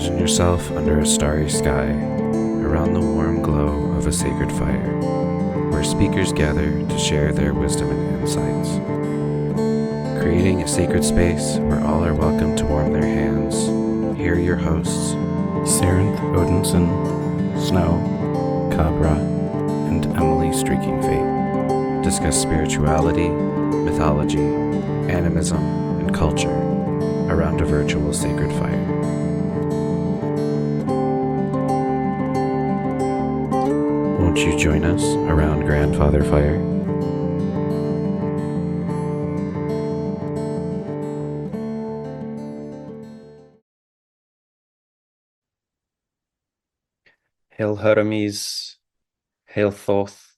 Imagine yourself under a starry sky, around the warm glow of a sacred fire, where speakers gather to share their wisdom and insights. Creating a sacred space where all are welcome to warm their hands. Here are your hosts, Sarenth Odinson, Snow, Cabra, and Emily Streaking Fate. Discuss spirituality, mythology, animism, and culture around a virtual sacred fire. Won't you join us around Grandfather Fire? Hail Hermes, hail Thoth,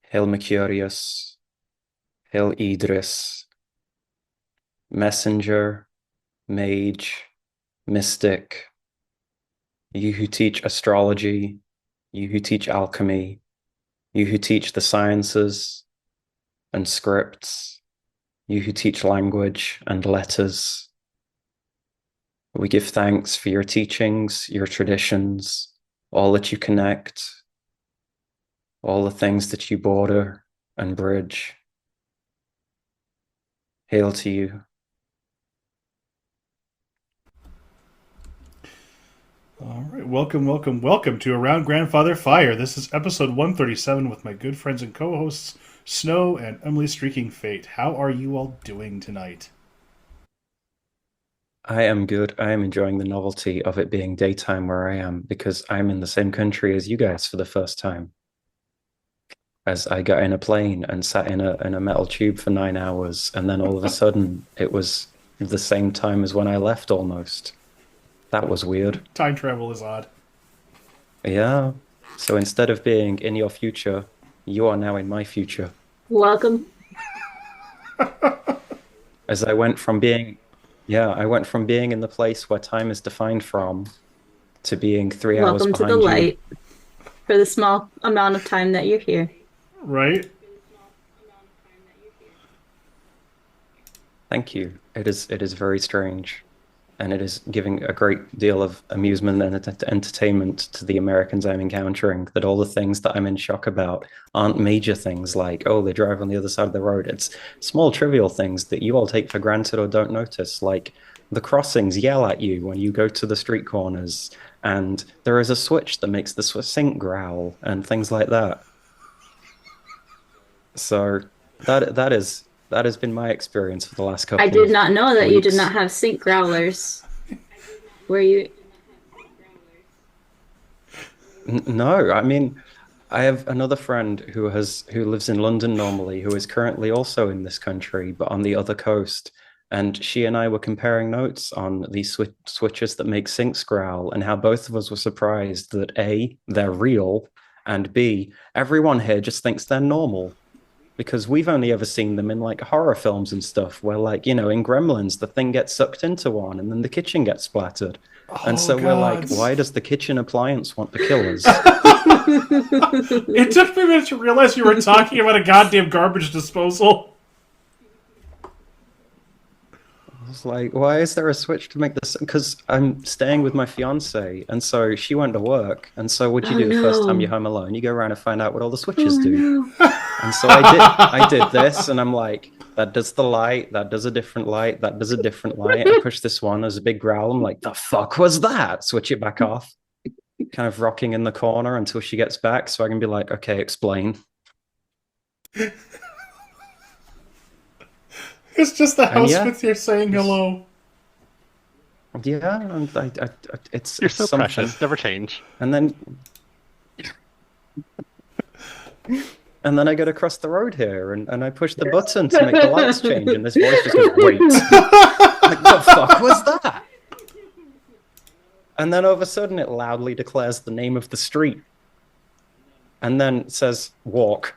hail Mercurius, hail Idris, messenger, mage, mystic, you who teach astrology, you who teach alchemy, you who teach the sciences and scripts, you who teach language and letters. We give thanks for your teachings, your traditions, all that you connect, all the things that you border and bridge. Hail to you. All right, welcome to Around Grandfather Fire. This is episode 137 with my good friends and co-hosts, Snow and Emily Streaking Fate. How are you all doing tonight? I am good. I am enjoying the novelty of it being daytime where I am because I'm in the same country as you guys for the first time. As I got in a plane and sat in a metal tube for 9 hours, and then all of a sudden it was the same time as when I left almost. That was weird. Time travel is odd. Yeah. So instead of being in your future, you are now in my future. Welcome. As I went from being in the place where time is defined from to being 3 hours Welcome to behind the you. light for the small amount of time that you're here. Right? Thank you. It is very strange. And it is giving a great deal of amusement and entertainment to the Americans I'm encountering, that all the things that I'm in shock about aren't major things like, oh, they drive on the other side of the road. It's small, trivial things that you all take for granted or don't notice, like the crossings yell at you when you go to the street corners, and there is a switch that makes the sink growl, and things like that. So that has been my experience for the last couple I of did not know that weeks. you did not have sink growlers. Were you? No, I mean, I have another friend who lives in London normally, who is currently also in this country, but on the other coast. And she and I were comparing notes on these switches that make sinks growl, and how both of us were surprised that A, they're real, and B, everyone here just thinks they're normal. Because we've only ever seen them in like horror films and stuff where, like, you know, in Gremlins, the thing gets sucked into one and then the kitchen gets splattered. And so we're like, why does the kitchen appliance want to kill us? It took me a minute to realize you were talking about a goddamn garbage disposal. I was like, why is there a switch to make this? Because I'm staying with my fiance, and so she went to work. And so what do you do the first time you're home alone? You go around and find out what all the switches do. No. And so I did this, and I'm like, that does the light, that does a different light, that does a different light. I push this one, there's a big growl. I'm like, the fuck was that? Switch it back off. Kind of rocking in the corner until she gets back, so I can be like, okay, explain. It's just the house with you saying hello. Yeah, and it's You're so something. precious. Never change. And then I get across the road here, and I push the button to make the lights change, and this voice just goes, wait. Like, the fuck was that? And then all of a sudden it loudly declares the name of the street. And then says, walk.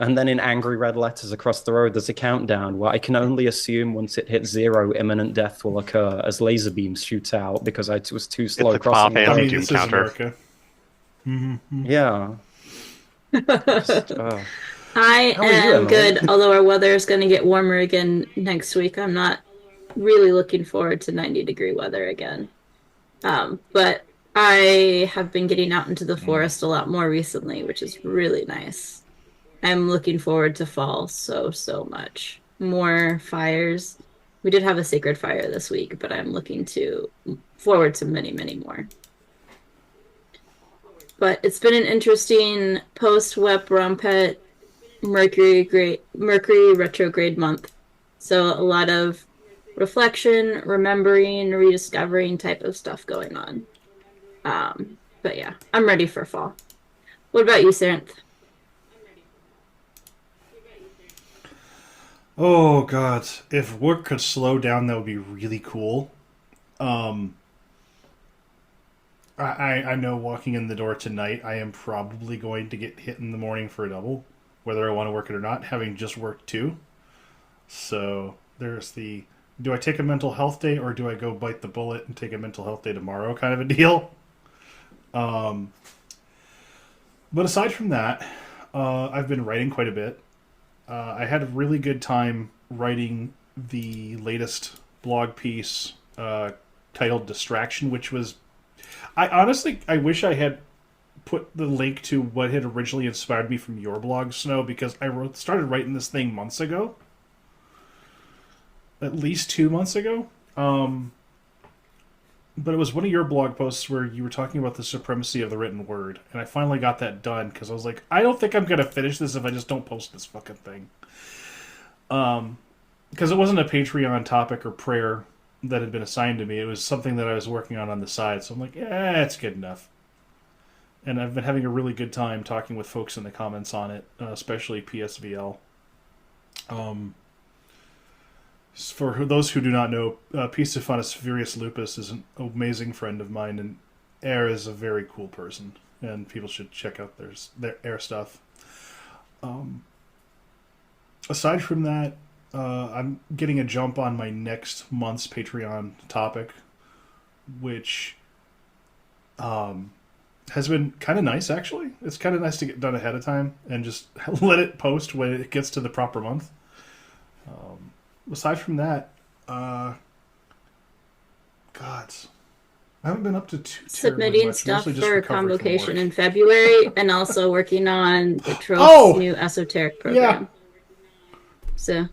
And then in angry red letters across the road, there's a countdown where I can only assume once it hits 0, imminent death will occur as laser beams shoot out because I was too slow It's a crossing the Final road. I mean, Doom this is counter. America. Mm-hmm. Yeah. I How are you, am Emily? good, although our weather is going to get warmer again next week. I'm not really looking forward to 90-degree weather again. But I have been getting out into the forest a lot more recently, which is really nice. I'm looking forward to fall so much. More fires. We did have a sacred fire this week, but I'm looking to forward to many more. But it's been an interesting post-Wep Rompet Mercury retrograde month. So a lot of reflection, remembering, rediscovering type of stuff going on. But yeah, I'm ready for fall. What about you, Saranth? Oh God, if work could slow down, that would be really cool. Um, I know walking in the door tonight, I am probably going to get hit in the morning for a double, whether I want to work it or not, having just worked two. So there's the do I take a mental health day or do I go bite the bullet and take a mental health day tomorrow kind of a deal. Um, but aside from that, I've been writing quite a bit. I had a really good time writing the latest blog piece titled "Distraction," which was I wish I had put the link to what had originally inspired me from your blog, Snow, because started writing this thing months ago, at least 2 months ago. But it was one of your blog posts where you were talking about the supremacy of the written word, and I finally got that done because I was like, I don't think I'm gonna finish this if I just don't post this fucking thing. Because it wasn't a Patreon topic or prayer that had been assigned to me. It was something that I was working on the side. So I'm like, yeah, it's good enough. And I've been having a really good time talking with folks in the comments on it, especially PSVL. Um, for those who do not know, Pisophanus Furious Lupus is an amazing friend of mine, and Air is a very cool person, and people should check out their Air stuff. Um, Aside from that, I'm getting a jump on my next month's Patreon topic, which has been kind of nice, actually. It's kind of nice to get done ahead of time and just let it post when it gets to the proper month. Aside from that, God, I haven't been up to too terribly Submitting much. stuff Mostly just for recovery from convocation work. in February and also working on the Troth's Oh, new esoteric yeah. program. So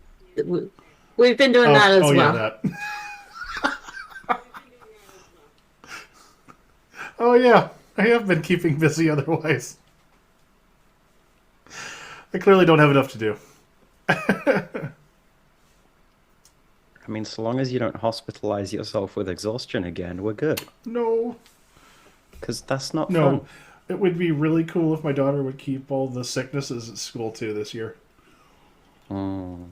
we've been doing that as Oh yeah, well. that. Oh yeah, I have been keeping busy otherwise. I clearly don't have enough to do. I mean, so long as you don't hospitalize yourself with exhaustion again, we're good. No, Because that's not no. fun. It would be really cool if my daughter would keep all the sicknesses at school too this year. Mm.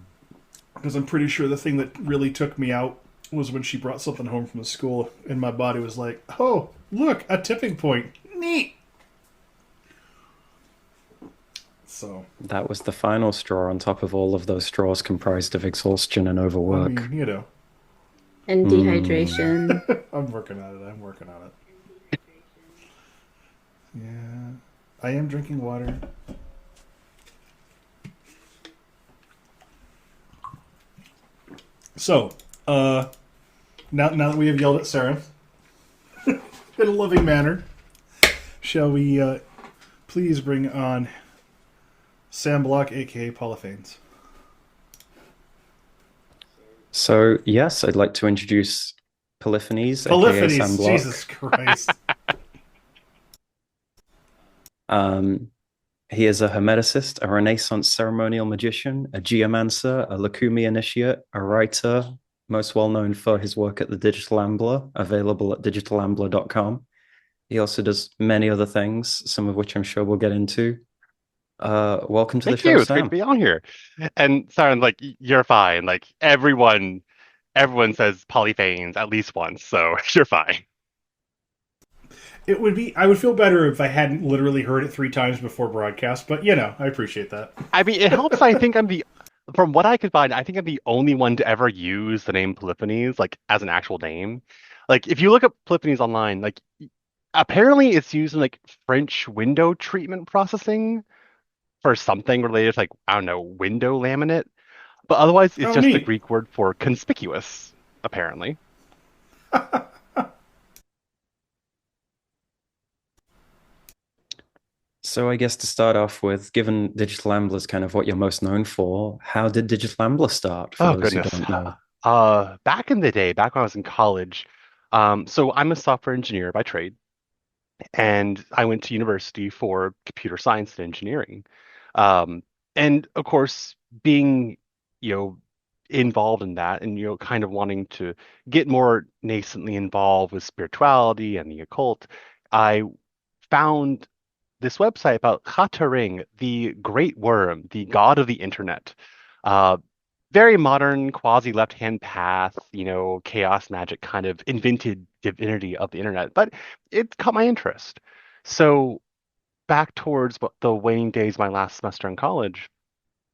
Because I'm pretty sure the thing that really took me out was when she brought something home from the school and my body was like, oh, look, a tipping point. Neat. So, That was the final straw on top of all of those straws comprised of exhaustion and I overwork. mean, you know, And Mm. dehydration. I'm working on it. I'm working on it. Yeah. I am drinking water. So, now that we have yelled at Sarah in a loving manner, shall we please bring on Sam Block, aka Polyphanes? So, yes, I'd like to introduce Polyphanes, aka Polyphanes, Sandblock. Jesus Christ. Um, he is a Hermeticist, a Renaissance ceremonial magician, a geomancer, a Lukumi initiate, a writer, most well known for his work at the Digital Ambler, available at digitalambler.com. He also does many other things, some of which I'm sure we'll get into. Welcome to the Thank show, you. It's great to Sam. be on here. And Siren, like you're fine. Like everyone says polyphanes at least once, so you're fine. I would feel better if I hadn't literally heard it 3 times before broadcast, but I appreciate that. I mean, it helps. I think from what I could find, I think I'm the only one to ever use the name Polyphanes like as an actual name. Like if you look up Polyphanes online, like apparently it's used in like French window treatment processing for something related to like I don't know window laminate. But otherwise, it's Oh, just the neat. Greek word for conspicuous, apparently. So I guess to start off with, given Digital Ambler is kind of what you're most known for, how did Digital Ambler start, for Oh those who goodness. don't know? Back in the day, back when I was in college, so I'm a software engineer by trade, and I went to university for computer science and engineering. Um, and of course, being, you know, involved in that and, kind of wanting to get more nascently involved with spirituality and the occult, I found this website about XaTuring, the great worm, the god of the internet. Uh, Very modern, quasi left-hand path, chaos magic kind of invented divinity of the internet, but it caught my interest. So back towards the waning days of my last semester in college,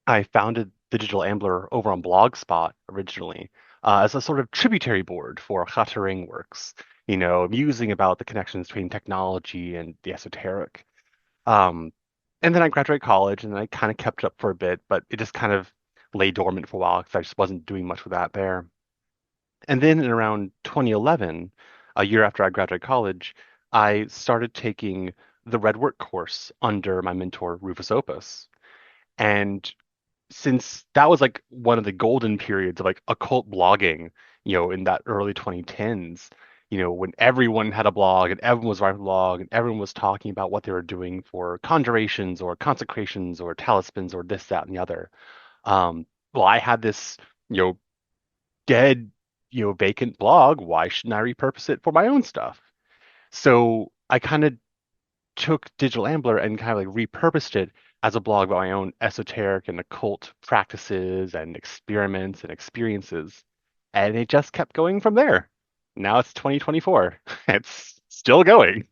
I founded the Digital Ambler over on Blogspot originally, as a sort of tributary board for XaTuring works, musing about the connections between technology and the esoteric. Um, and then I graduated college and I kind of kept it up for a bit, but it just kind of lay dormant for a while because I just wasn't doing much with that there. And then in around 2011, a year after I graduated college, I started taking the Red Work course under my mentor, Rufus Opus. And since that was like one of the golden periods of like occult blogging, in that early 2010s, when everyone had a blog and everyone was writing a blog and everyone was talking about what they were doing for conjurations or consecrations or talismans or this, that, and the other. Well, I had this, you know, dead, vacant blog. Why shouldn't I repurpose it for my own stuff? So I kind of took Digital Ambler and kind of like repurposed it as a blog about my own esoteric and occult practices and experiments and experiences. And it just kept going from there. Now it's 2024. It's still going.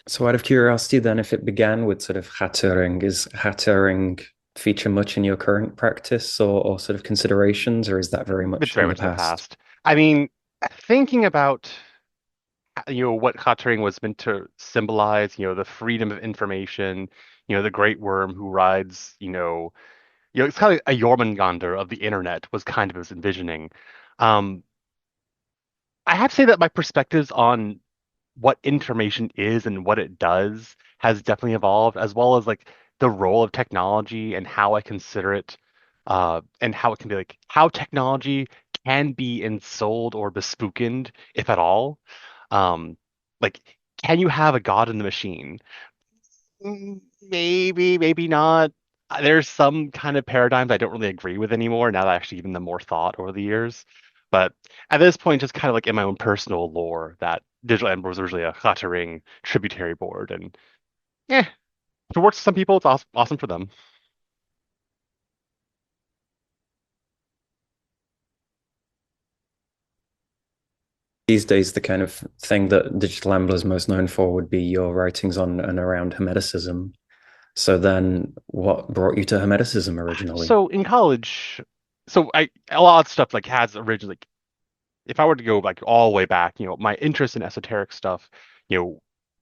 So out of curiosity, then, if it began with sort of hattering, is hattering feature much in your current practice or sort of considerations, or is that very It's much very in the much in the past? past. I mean, thinking about what Chattering was meant to symbolize, the freedom of information, the great worm who rides, it's kind of a Jormungandr of the internet was kind of his envisioning. Um, I have to say that my perspectives on what information is and what it does has definitely evolved, as well as like the role of technology and how I consider it, and how it can be like how technology can be ensouled or bespookened, if at all. Um, like, can you have a god in the machine? Maybe, maybe not. There's some kind of paradigms I don't really agree with anymore now that I've actually given them more thought over the years. But at this point, just kind of like in my own personal lore, that Digital Ember was originally a Chattering tributary board, and if it works for some people, it's awesome for them. These days, the kind of thing that Digital Ambler is most known for would be your writings on and around Hermeticism. So then, what brought you to Hermeticism originally? So in college, so I a lot of stuff like has originally, if I were to go like all the way back, my interest in esoteric stuff,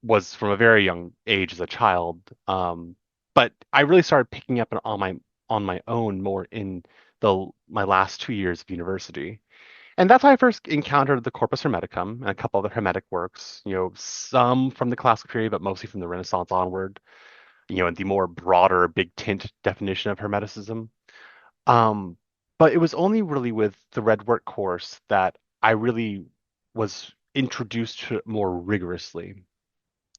was from a very young age as a child. But I really started picking up on my own more in the my last 2 years of university. And that's how I first encountered the Corpus Hermeticum and a couple other Hermetic works, some from the classical period, but mostly from the Renaissance onward, and the more broader big tint definition of Hermeticism. Um, but it was only really with the Red Work course that I really was introduced to it more rigorously.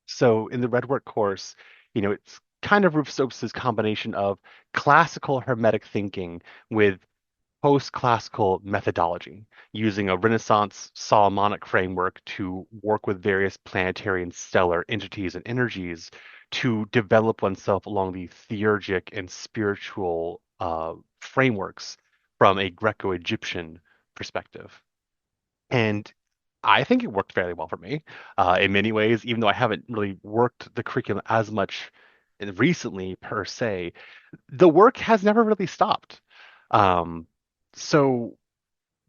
So in the Red Work course, it's kind of Rufus Opus's combination of classical Hermetic thinking with post-classical methodology, using a Renaissance Solomonic framework to work with various planetary and stellar entities and energies to develop oneself along the theurgic and spiritual frameworks from a Greco-Egyptian perspective. And I think it worked fairly well for me in many ways, even though I haven't really worked the curriculum as much recently per se. The work has never really stopped. Um, so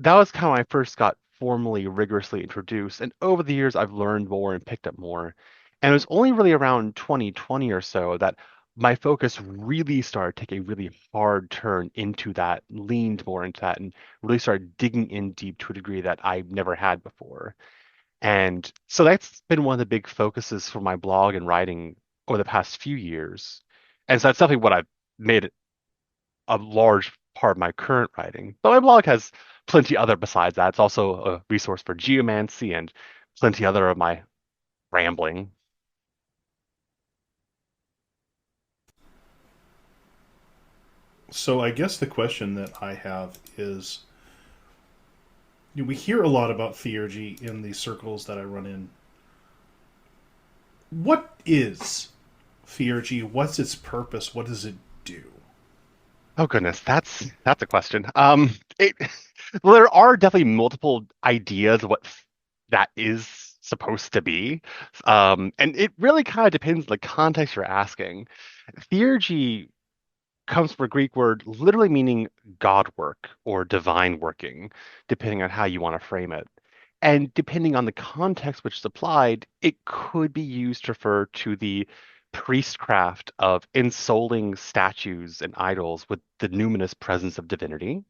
that was kind of when I first got formally, rigorously introduced. And over the years, I've learned more and picked up more. And it was only really around 2020 or so that my focus really started to take a really hard turn into that, leaned more into that, and really started digging in deep to a degree that I've never had before. And so that's been one of the big focuses for my blog and writing over the past few years. And so that's definitely what I've made a large part of my current writing. But my blog has plenty other besides that. It's also a resource for geomancy and plenty other of my rambling. So I guess the question that I have is, we hear a lot about theurgy in the circles that I run in. What is theurgy? What's its purpose? What does it do? Oh goodness, that's a question. It well, there are definitely multiple ideas of what that is supposed to be, and it really kind of depends on the context you're asking. Theurgy comes from a Greek word literally meaning God work or divine working, depending on how you want to frame it. And depending on the context which is applied, it could be used to refer to the priestcraft of ensouling statues and idols with the numinous presence of divinity,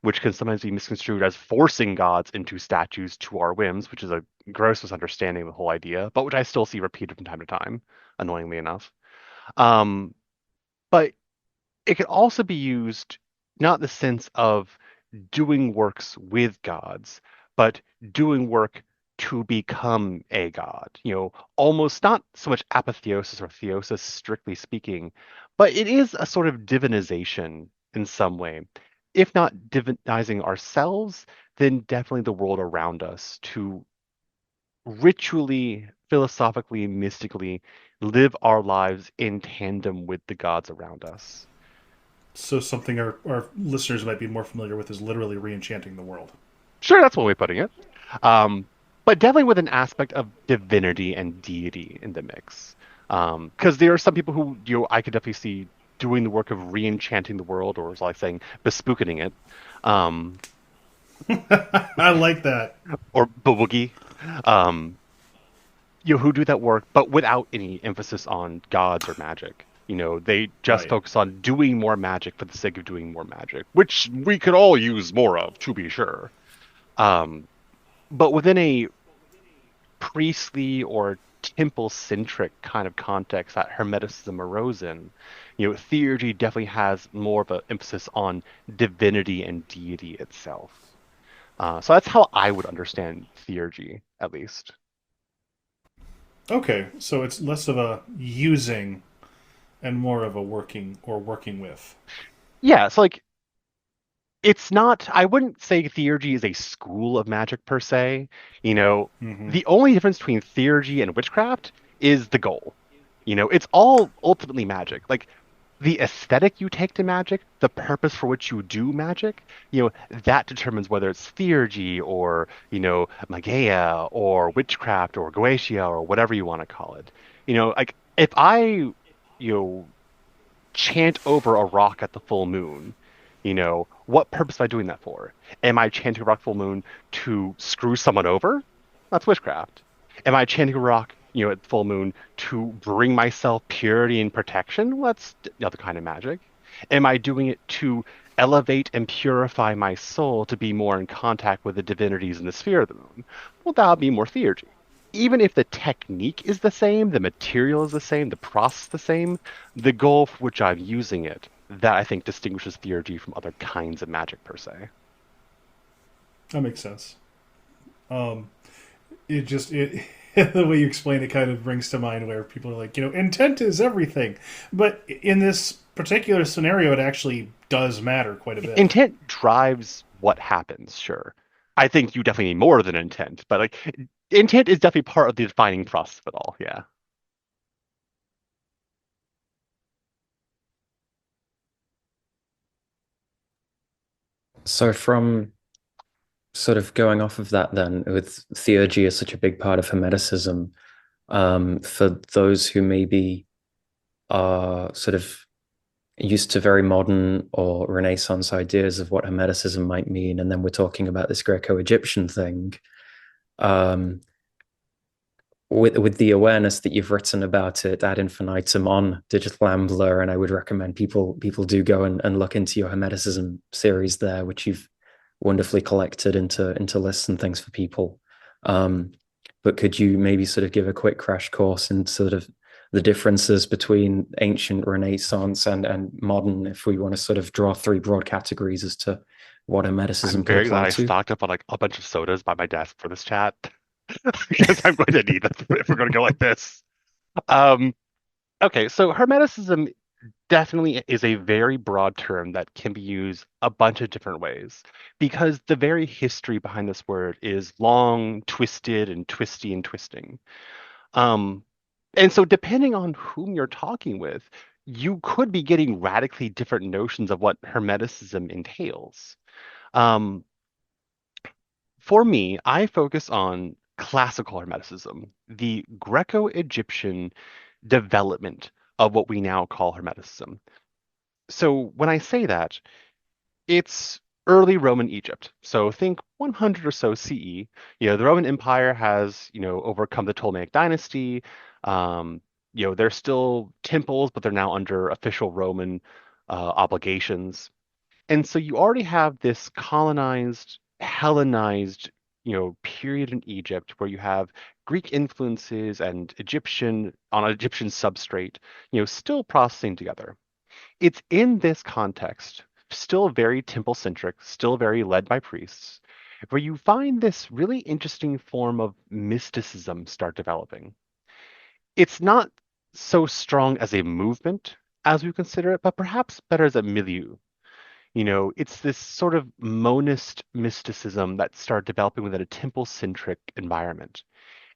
which can sometimes be misconstrued as forcing gods into statues to our whims, which is a gross misunderstanding of the whole idea, but which I still see repeated from time to time, annoyingly enough. Um, but it could also be used not in the sense of doing works with gods, but doing work to become a god. Almost not so much apotheosis or theosis, strictly speaking, but it is a sort of divinization in some way. If not divinizing ourselves, then definitely the world around us to ritually, philosophically, mystically live our lives in tandem with the gods around us. So something our listeners might be more familiar with is literally re-enchanting the world. Sure, that's one way of putting it. Um, but definitely with an aspect of divinity and deity in the mix. Because there are some people who I could definitely see doing the work of re-enchanting the world, or as I like saying, bespookening it, um, I like that. or boogie. Um, who do that work, but without any emphasis on gods or magic. They just Right. focus on doing more magic for the sake of doing more magic, which we could all use more of, to be sure. Um, but within a priestly or temple-centric kind of context that Hermeticism arose in, theurgy definitely has more of an emphasis on divinity and deity itself. So that's how I would understand theurgy, at least. Okay, so it's less of a using and more of a working or working with. Yeah, so it's not, I wouldn't say theurgy is a school of magic per se. Mm-hmm. The only difference between theurgy and witchcraft is the goal. It's all ultimately magic. Like the aesthetic you take to magic, the purpose for which you do magic, that determines whether it's theurgy or, magia or witchcraft or goetia or whatever you want to call it. Like if I, chant over a rock at the full moon, what purpose am I doing that for? Am I chanting a rock full moon to screw someone over? That's witchcraft. Am I chanting a rock, at full moon to bring myself purity and protection? Well, that's another kind of magic. Am I doing it to elevate and purify my soul to be more in contact with the divinities in the sphere of the moon? Well, that would be more theurgy. Even if the technique is the same, the material is the same, the process is the same, the goal for which I'm using it, that I think distinguishes theurgy from other kinds of magic per se. That makes sense. Um, it just it the way you explain it kind of brings to mind where people are like, intent is everything, but in this particular scenario, it actually does matter quite a bit. Intent drives what happens, sure. I think you definitely need more than intent, but intent is definitely part of the defining process of it all, yeah. So from sort of going off of that then, with theurgy as such a big part of Hermeticism, for those who maybe are sort of used to very modern or Renaissance ideas of what Hermeticism might mean, and then we're talking about this Greco-Egyptian thing, um, with the awareness that you've written about it ad infinitum on Digital Ambler, and I would recommend people do go and look into your Hermeticism series there, which you've wonderfully collected into lists and things for people. Um, but could you maybe sort of give a quick crash course in sort of the differences between ancient Renaissance and modern, if we want to sort of draw three broad categories as to what I'm Hermeticism could very glad apply I to? stocked up on like a bunch of sodas by my desk for this chat because I'm going to need that if we're going to go like this. Um, okay, so Hermeticism definitely is a very broad term that can be used a bunch of different ways because the very history behind this word is long, twisted, and twisty and twisting. Um, and so, depending on whom you're talking with, you could be getting radically different notions of what Hermeticism entails. Um, for me, I focus on classical Hermeticism, the Greco-Egyptian development of what we now call Hermeticism. So, when I say that, it's early Roman Egypt. So think 100 or so CE. The Roman Empire has, overcome the Ptolemaic dynasty. Um, they're still temples, but they're now under official Roman obligations. And so you already have this colonized, Hellenized, period in Egypt where you have Greek influences and Egyptian on an Egyptian substrate, still processing together. It's in this context, still very temple centric, still very led by priests, where you find this really interesting form of mysticism start developing. It's not so strong as a movement as we consider it, but perhaps better as a milieu. It's this sort of monist mysticism that started developing within a temple centric environment.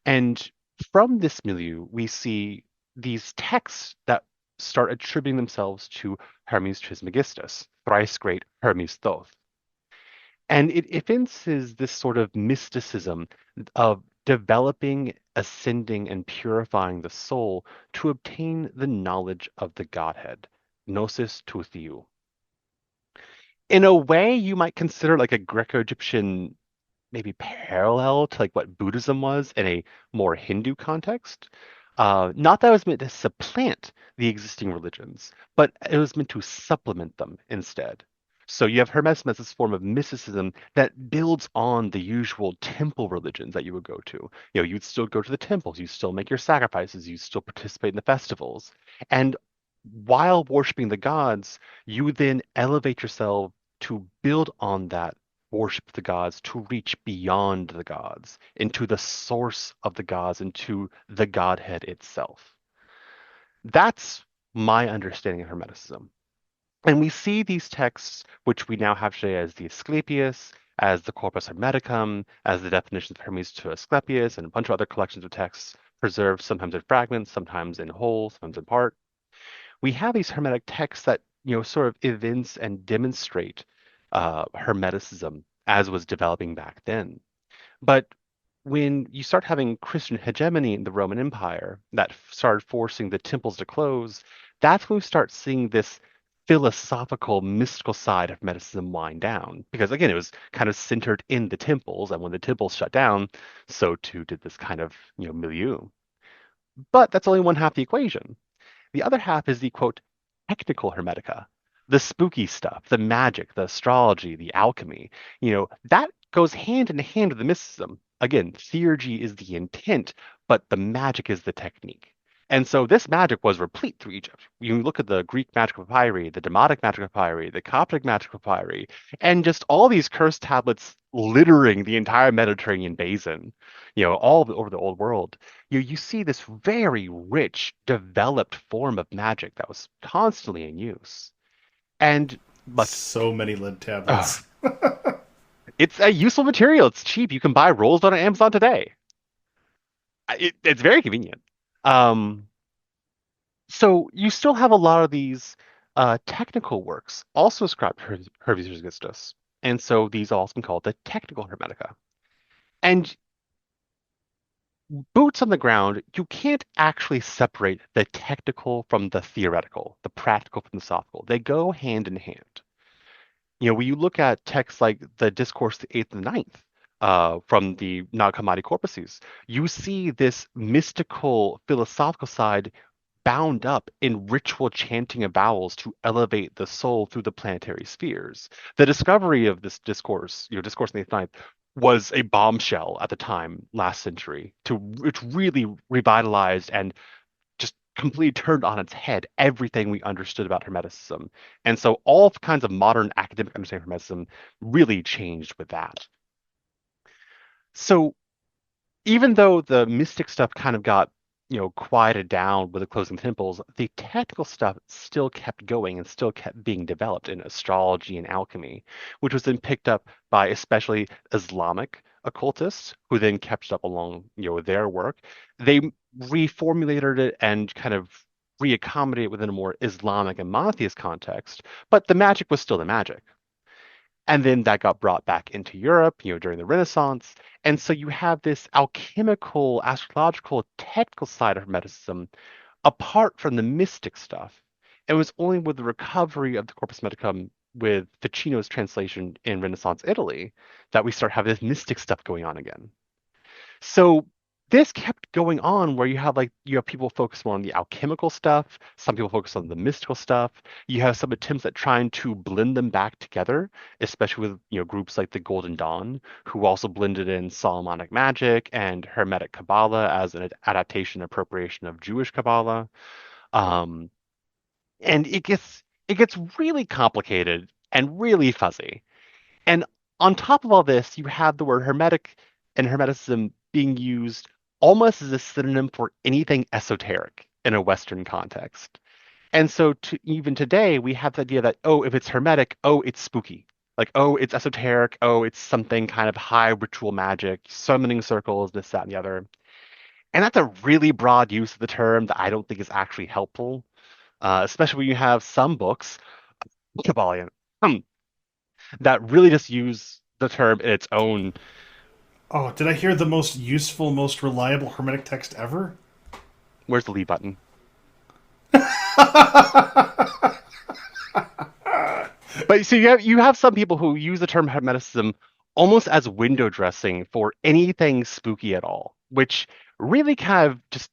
And from this milieu, we see these texts that start attributing themselves to Hermes Trismegistus, thrice great Hermes Thoth. And it evinces this sort of mysticism of developing, ascending, and purifying the soul to obtain the knowledge of the Godhead, gnosis to theou. In a way, you might consider like a Greco-Egyptian maybe parallel to like what Buddhism was in a more Hindu context. Not that it was meant to supplant the existing religions, but it was meant to supplement them instead. So you have Hermeticism as this form of mysticism that builds on the usual temple religions that you would go to. You'd still go to the temples, you still make your sacrifices, you still participate in the festivals. And while worshiping the gods, you then elevate yourself to build on that worship the gods, to reach beyond the gods, into the source of the gods, into the Godhead itself. That's my understanding of Hermeticism. And we see these texts, which we now have today as the Asclepius, as the Corpus Hermeticum, as the definitions of Hermes to Asclepius, and a bunch of other collections of texts preserved sometimes in fragments, sometimes in whole, sometimes in part. We have these Hermetic texts that sort of evince and demonstrate Hermeticism as was developing back then. But when you start having Christian hegemony in the Roman Empire that started forcing the temples to close, that's when we start seeing this philosophical, mystical side of Hermeticism wind down. Because again, it was kind of centered in the temples, and when the temples shut down, so too did this kind of milieu. But that's only one half the equation. The other half is the quote technical Hermetica, the spooky stuff, the magic, the astrology, the alchemy. That goes hand in hand with the mysticism. Again, theurgy is the intent, but the magic is the technique. And so this magic was replete through Egypt. You look at the Greek magic papyri, the Demotic magic papyri, the Coptic magic papyri, and just all these cursed tablets littering the entire Mediterranean basin, all over the old world. You see this very rich, developed form of magic that was constantly in use. And but So many lead uh, tablets. it's a useful material. It's cheap. You can buy rolls on Amazon today. It's very convenient. Um, so you still have a lot of these technical works also ascribed to Hermes Trismegistus. And so these are also been called the technical Hermetica. And boots on the ground, you can't actually separate the technical from the theoretical, the practical from the philosophical. They go hand in hand. When you look at texts like the Discourse the Eighth and the Ninth from the Nag Hammadi corpuses, you see this mystical, philosophical side bound up in ritual chanting of vowels to elevate the soul through the planetary spheres. The discovery of this discourse, Discourse in the Eighth and Ninth, was a bombshell at the time last century to which really revitalized and just completely turned on its head everything we understood about Hermeticism. And so all kinds of modern academic understanding of Hermeticism really changed with that. So even though the mystic stuff kind of got, quieted down with the closing temples, the technical stuff still kept going and still kept being developed in astrology and alchemy, which was then picked up by especially Islamic occultists, who then kept it up along, with their work. They reformulated it and kind of reaccommodated it within a more Islamic and monotheist context, but the magic was still the magic. And then that got brought back into Europe, during the Renaissance. And so you have this alchemical, astrological, technical side of Hermeticism apart from the mystic stuff. It was only with the recovery of the Corpus Hermeticum with Ficino's translation in Renaissance Italy that we start having this mystic stuff going on again. So this kept going on where you have people focus more on the alchemical stuff, some people focus on the mystical stuff. You have some attempts at trying to blend them back together, especially with groups like the Golden Dawn, who also blended in Solomonic magic and Hermetic Kabbalah as an adaptation appropriation of Jewish Kabbalah. Um, and it gets really complicated and really fuzzy. And on top of all this, you have the word hermetic and hermeticism being used almost as a synonym for anything esoteric in a Western context. And so even today, we have the idea that, oh, if it's hermetic, oh, it's spooky. Like, oh, it's esoteric. Oh, it's something kind of high ritual magic, summoning circles, this, that, and the other. And that's a really broad use of the term that I don't think is actually helpful, especially when you have some books, Kabbalion, that really just use the term in its own. Oh, did I hear the most useful, most reliable Hermetic text ever? Where's the leave button? But so you have some people who use the term Hermeticism almost as window dressing for anything spooky at all, which really kind of just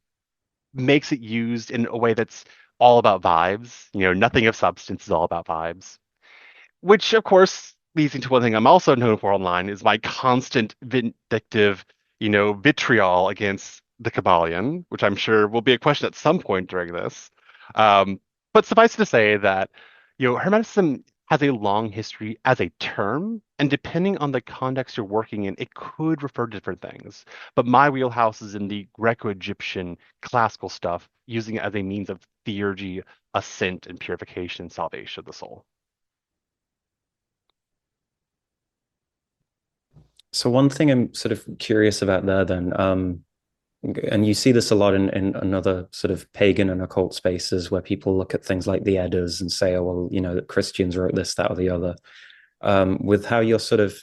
makes it used in a way that's all about vibes. Nothing of substance is all about vibes. Which, of course, leads into one thing I'm also known for online is my constant vindictive, vitriol against the Kabbalion, which I'm sure will be a question at some point during this. But suffice it to say that, Hermeticism has a long history as a term, and depending on the context you're working in, it could refer to different things. But my wheelhouse is in the Greco-Egyptian classical stuff, using it as a means of theurgy, ascent, and purification and salvation of the soul. So one thing I'm sort of curious about there then, and you see this a lot in other sort of pagan and occult spaces where people look at things like the Eddas and say, oh, well, that Christians wrote this, that, or the other. With how you're sort of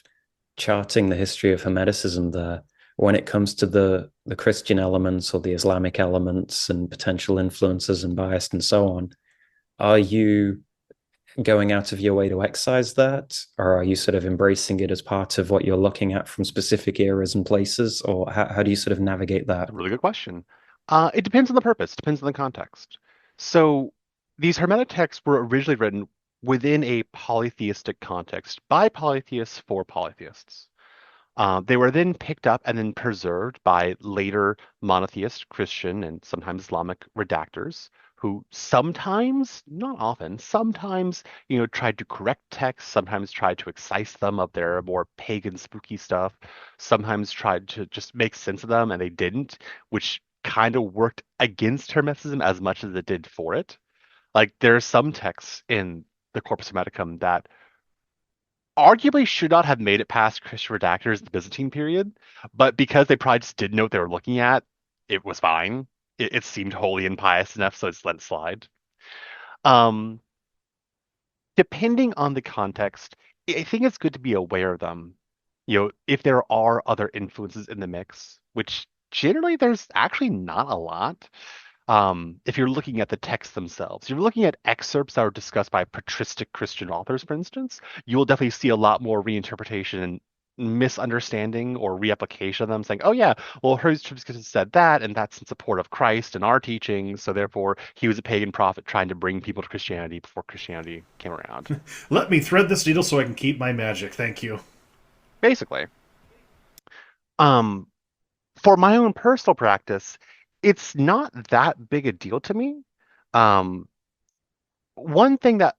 charting the history of Hermeticism there, when it comes to the Christian elements or the Islamic elements and potential influences and bias and so on, are you going out of your way to excise that, or are you sort of embracing it as part of what you're looking at from specific eras and places, or how do you sort of navigate that? A really good question. It depends on the purpose, depends on the context. So these Hermetic texts were originally written within a polytheistic context by polytheists for polytheists. They were then picked up and then preserved by later monotheist Christian and sometimes Islamic redactors who sometimes, not often, sometimes, tried to correct texts, sometimes tried to excise them of their more pagan, spooky stuff, sometimes tried to just make sense of them and they didn't, which kind of worked against Hermeticism as much as it did for it. Like there are some texts in the Corpus Hermeticum that arguably should not have made it past Christian redactors in the Byzantine period, but because they probably just didn't know what they were looking at, it was fine. It seemed holy and pious enough, so it's let it slide. Um, Depending on the context, I think it's good to be aware of them. If there are other influences in the mix, which generally there's actually not a lot. If you're looking at the texts themselves, you're looking at excerpts that are discussed by patristic Christian authors, for instance, you will definitely see a lot more reinterpretation and misunderstanding or reapplication of them, saying, "Oh yeah, well, Hermeticism said that, and that's in support of Christ and our teachings, so therefore he was a pagan prophet trying to bring people to Christianity before Christianity came around." Let me thread this needle so I can keep my magic. Thank you. Basically. Um, for my own personal practice, it's not that big a deal to me. Um, one thing that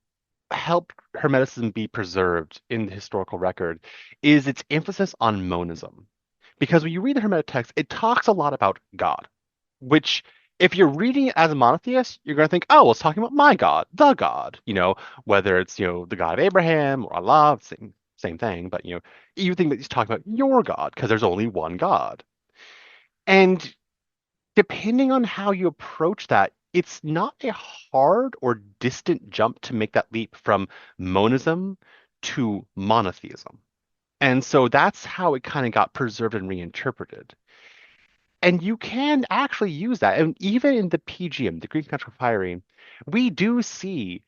helped Hermeticism be preserved in the historical record is its emphasis on monism. Because when you read the Hermetic text, it talks a lot about God, which if you're reading it as a monotheist, you're going to think, oh, well, it's talking about my God, the God, whether it's, the God of Abraham or Allah, same thing, but, you think that he's talking about your God because there's only one God. And depending on how you approach that, it's not a hard or distant jump to make that leap from monism to monotheism. And so that's how it kind of got preserved and reinterpreted. And you can actually use that. And even in the PGM, the Greek Conjugate Papyri, we do see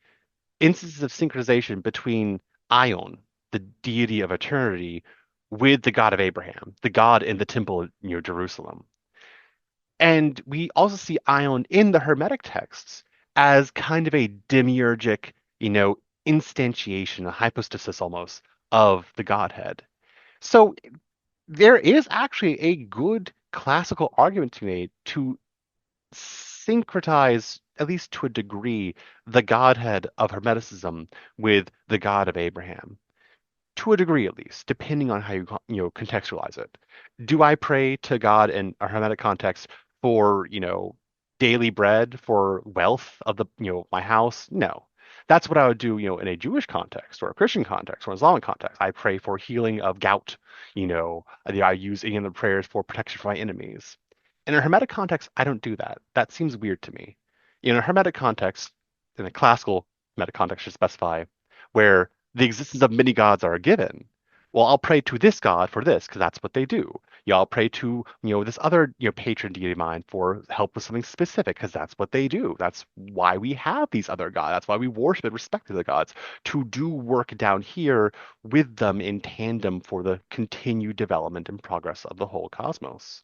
instances of synchronization between Ion, the deity of eternity, with the God of Abraham, the God in the temple near Jerusalem. And we also see Ion in the Hermetic texts as kind of a demiurgic, instantiation, a hypostasis almost of the Godhead. So there is actually a good classical argument to be made to syncretize, at least to a degree, the Godhead of Hermeticism with the God of Abraham to a degree at least, depending on how you contextualize it. Do I pray to God in a hermetic context for daily bread, for wealth of the my house? No. That's what I would do, in a Jewish context or a Christian context or Islamic context. I pray for healing of gout. I use any of the prayers for protection from my enemies. In a hermetic context, I don't do that. That seems weird to me. In a hermetic context, in a classical hermetic context, should specify where the existence of many gods are given. Well, I'll pray to this god for this because that's what they do. I'll pray to this other patron deity of mine for help with something specific because that's what they do. That's why we have these other gods. That's why we worship and respect the gods to do work down here with them in tandem for the continued development and progress of the whole cosmos.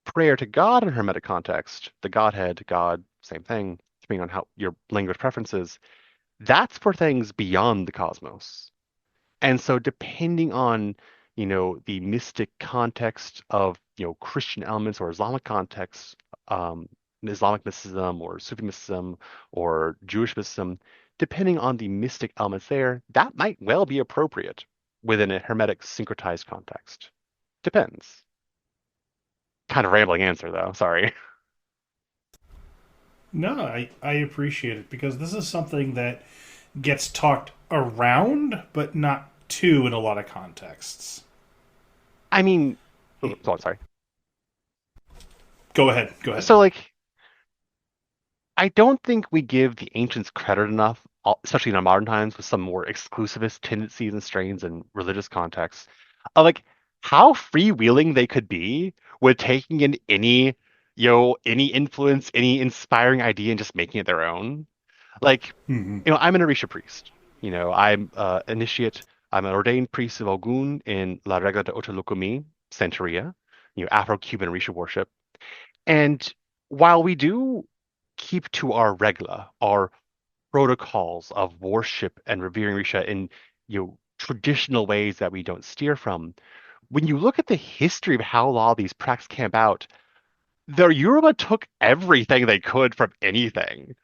Prayer to God in Hermetic context, the Godhead, God, same thing, depending on how your language preferences, that's for things beyond the cosmos. And so depending on, the mystic context of, Christian elements or Islamic context, Islamic mysticism or Sufi mysticism or Jewish mysticism, depending on the mystic elements there, that might well be appropriate within a Hermetic syncretized context. Depends. Kind of rambling answer though, sorry. No, I appreciate it because this is something that gets talked around, but not to in a lot of contexts. I mean, oh, sorry. Go ahead. Go ahead. So like I don't think we give the ancients credit enough, especially in our modern times, with some more exclusivist tendencies and strains and religious contexts, of like how freewheeling they could be with taking in any influence, any inspiring idea, and just making it their own. Like, Hmm. I'm an Orisha priest. I'm initiate. I'm an ordained priest of Ogun in La Regla de Ocho Lukumi, Santeria, Afro-Cuban Orisha worship. And while we do keep to our regla, our protocols of worship and revering Risha in traditional ways that we don't steer from, when you look at the history of how all these practices came about, the Yoruba took everything they could from anything.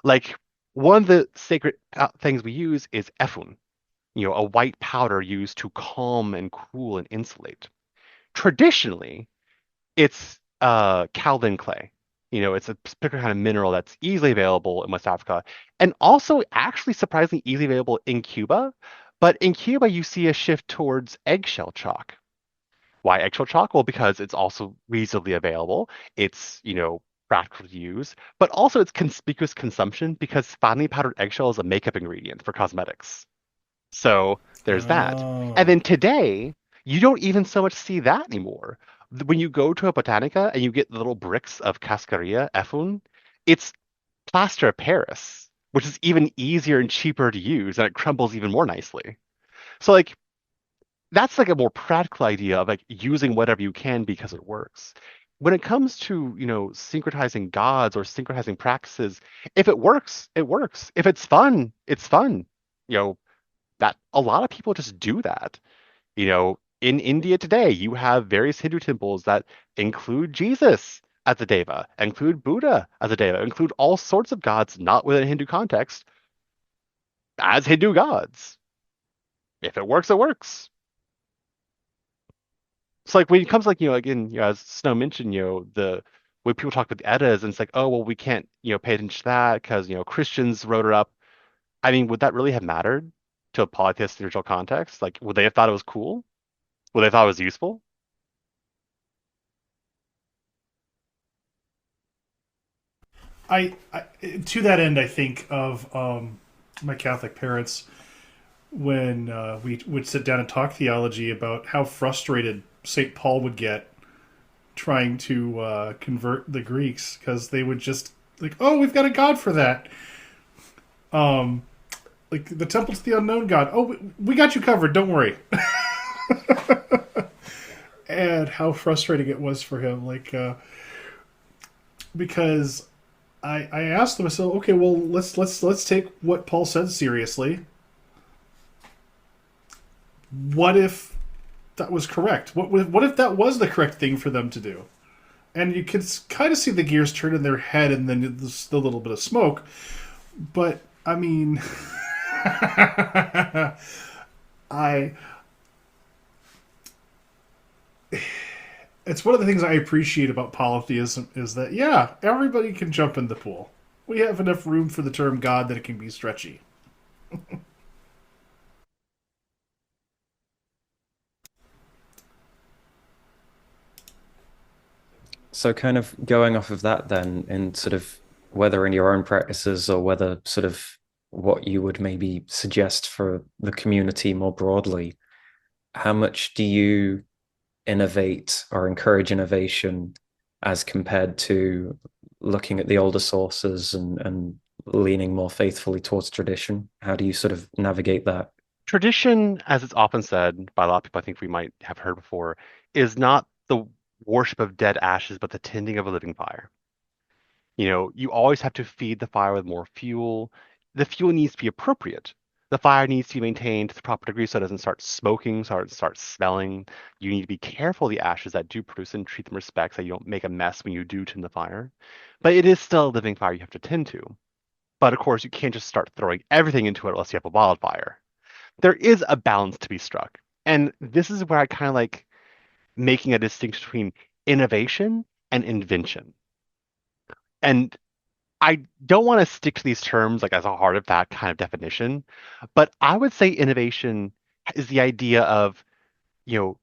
Like one of the sacred things we use is efun, a white powder used to calm and cool and insulate. Traditionally, it's Calvin clay. It's a particular kind of mineral that's easily available in West Africa and also actually surprisingly easily available in Cuba. But in Cuba, you see a shift towards eggshell chalk. Why eggshell chalk? Well, because it's also reasonably available. It's, practical to use, but also it's conspicuous consumption because finely powdered eggshell is a makeup ingredient for cosmetics. So there's that. And Oh. then today, you don't even so much see that anymore. When you go to a Botanica and you get little bricks of cascarilla, effun, it's plaster of Paris, which is even easier and cheaper to use, and it crumbles even more nicely. So like that's like a more practical idea of like using whatever you can because it works. When it comes to, syncretizing gods or synchronizing practices, if it works, it works. If it's fun, it's fun. You know, that a lot of people just do that. in India today, you have various Hindu temples that include Jesus as a deva, include Buddha as a deva, include all sorts of gods not within a Hindu context as Hindu gods. If it works, it works. So like when it comes like again as Snow mentioned the when people talk about the Eddas and it's like oh well we can't pay attention to that because Christians wrote it up. I mean would that really have mattered to a polytheist spiritual context? Like would they have thought it was cool? Would they thought it was useful? I to that end, I think of my Catholic parents when we would sit down and talk theology about how frustrated St. Paul would get trying to convert the Greeks because they would just like, oh, we've got a god for that. Um, like the temple to the unknown god. Oh, we got you covered. Don't worry. And how frustrating it was for him, like because I asked them, I said, okay, well let's take what Paul said seriously. What if that was correct? What if that was the correct thing for them to do? And you can kind of see the gears turn in their head, and then there's still a little bit of smoke. But I mean, I it's one of the things I appreciate about polytheism is that yeah, everybody can jump in the pool. We have enough room for the term God that it can be stretchy. So, kind of going off of that, then, in sort of whether in your own practices or whether sort of what you would maybe suggest for the community more broadly, how much do you innovate or encourage innovation as compared to looking at the older sources and leaning more faithfully towards tradition? How do you sort of navigate that? Tradition, as it's often said by a lot of people, I think we might have heard before, is not the worship of dead ashes, but the tending of a living fire. You always have to feed the fire with more fuel. The fuel needs to be appropriate. The fire needs to be maintained to the proper degree so it doesn't start smoking, so it starts smelling. You need to be careful of the ashes that do produce and treat them respect so you don't make a mess when you do tend the fire. But it is still a living fire you have to tend to. But of course, you can't just start throwing everything into it unless you have a wildfire. There is a balance to be struck. And this is where I kind of like making a distinction between innovation and invention. And I don't want to stick to these terms like as a hard and fast kind of definition, but I would say innovation is the idea of, you know,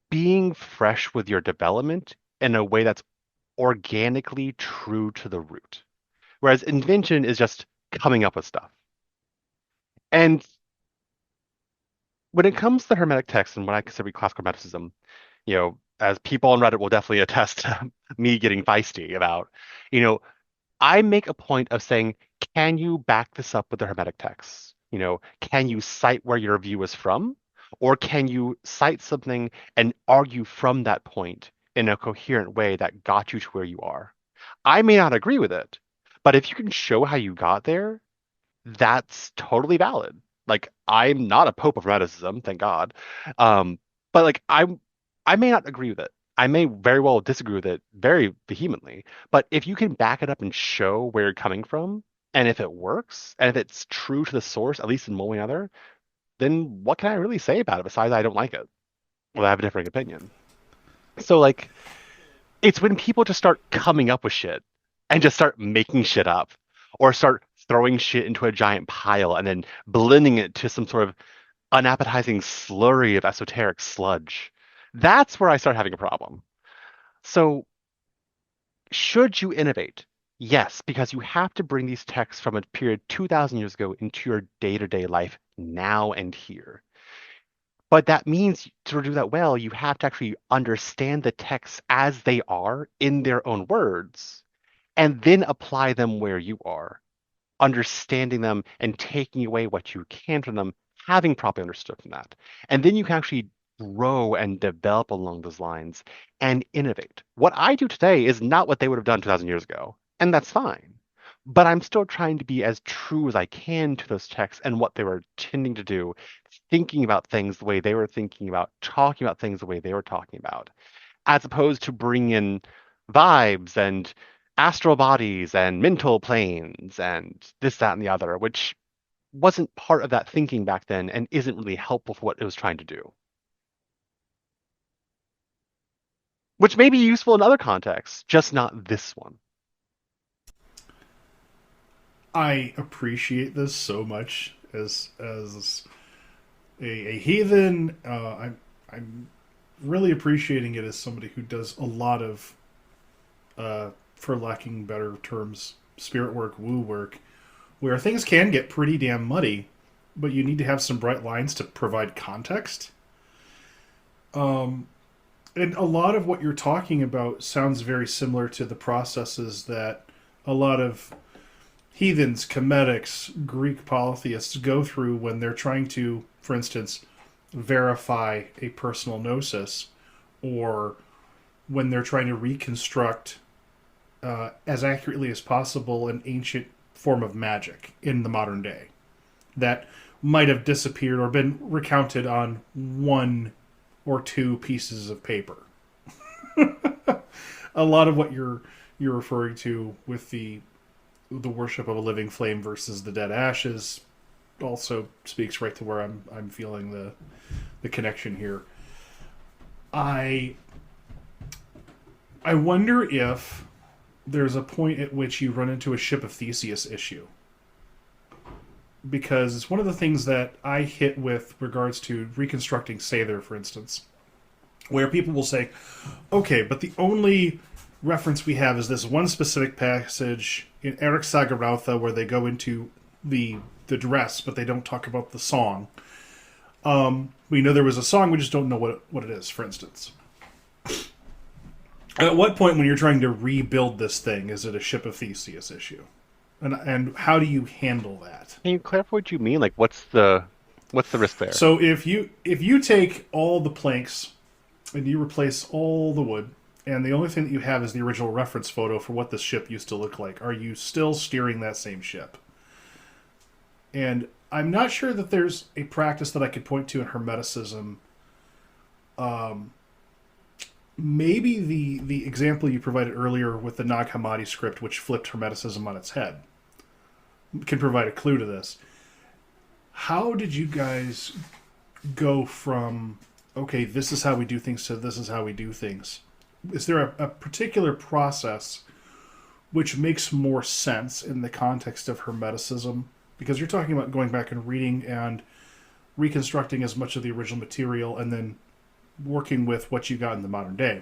being fresh with your development in a way that's organically true to the root. Whereas invention is just coming up with stuff. And when it comes to Hermetic text and what I consider to be classical Hermeticism, as people on Reddit will definitely attest to me getting feisty about, you know, I make a point of saying, can you back this up with the Hermetic texts? Can you cite where your view is from? Or can you cite something and argue from that point in a coherent way that got you to where you are? I may not agree with it, but if you can show how you got there, that's totally valid. Like I'm not a pope of Hermeticism, thank God. Um, but like I may not agree with it. I may very well disagree with it very vehemently. But if you can back it up and show where you're coming from, and if it works, and if it's true to the source, at least in one way or another, then what can I really say about it besides I don't like it? Well, I have a different opinion. So like it's when people just start coming up with shit and just start making shit up or start throwing shit into a giant pile and then blending it to some sort of unappetizing slurry of esoteric sludge. That's where I start having a problem. So, should you innovate? Yes, because you have to bring these texts from a period 2,000 years ago into your day-to-day life now and here. But that means to do that well, you have to actually understand the texts as they are in their own words and then apply them where you are, understanding them and taking away what you can from them, having properly understood from that. And then you can actually grow and develop along those lines and innovate. What I do today is not what they would have done 2,000 years ago, and that's fine. but I'm still trying to be as true as I can to those texts and what they were intending to do, thinking about things the way they were thinking about, talking about things the way they were talking about, as opposed to bring in vibes and astral bodies and mental planes and this, that, and the other, which wasn't part of that thinking back then and isn't really helpful for what it was trying to do. Which may be useful in other contexts, just not this one. I appreciate this so much as a heathen. I'm really appreciating it as somebody who does a lot of, for lacking better terms, spirit work, woo work, where things can get pretty damn muddy, but you need to have some bright lines to provide context. And a lot of what you're talking about sounds very similar to the processes that a lot of heathens, Chemetics, Greek polytheists go through when they're trying to, for instance, verify a personal gnosis, or when they're trying to reconstruct as accurately as possible an ancient form of magic in the modern day that might have disappeared or been recounted on one or two pieces of paper. A lot of what you're referring to with the worship of a living flame versus the dead ashes also speaks right to where I'm feeling the connection here. I I wonder if there's a point at which you run into a Ship of Theseus issue. Because it's one of the things that I hit with regards to reconstructing Sather, for instance, where people will say, okay, but the only reference we have is this one specific passage in Eric Sagarautha where they go into the dress, but they don't talk about the song. We know there was a song, we just don't know what it is, for instance. At what point when you're trying to rebuild this thing is it a Ship of Theseus issue? And how do you handle that? Can you clarify what you mean? Like, what's the risk there? So if you take all the planks and you replace all the wood, and the only thing that you have is the original reference photo for what this ship used to look like, are you still steering that same ship? And I'm not sure that there's a practice that I could point to in Hermeticism. Maybe the example you provided earlier with the Nag Hammadi script, which flipped Hermeticism on its head, can provide a clue to this. How did you guys go from, okay, this is how we do things, to this is how we do things? Is there a particular process which makes more sense in the context of Hermeticism? Because you're talking about going back and reading and reconstructing as much of the original material and then working with what you got in the modern day.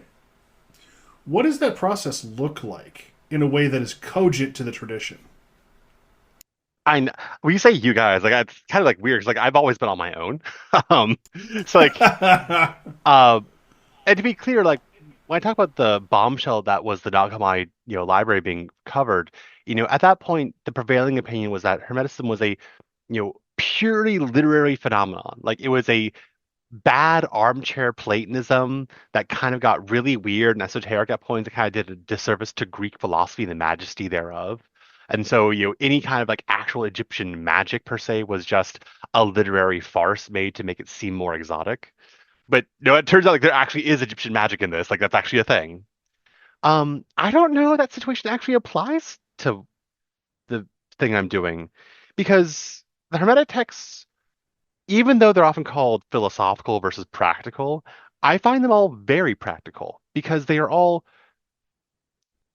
What does that process look like in a way that is cogent to the tradition? I know, when you say you guys, like it's kind of like weird because like I've always been on my own. Um, so like, uh, and to be clear, like when I talk about the bombshell that was the Nagamai, library being covered, at that point, the prevailing opinion was that Hermeticism was a, purely literary phenomenon. Like it was a bad armchair Platonism that kind of got really weird and esoteric at points that kind of did a disservice to Greek philosophy and the majesty thereof. And so, any kind of like actual Egyptian magic per se was just a literary farce made to make it seem more exotic. But no, it turns out like there actually is Egyptian magic in this. Like that's actually a thing. I don't know if that situation actually applies to the thing I'm doing because the Hermetic texts, even though they're often called philosophical versus practical, I find them all very practical because they are all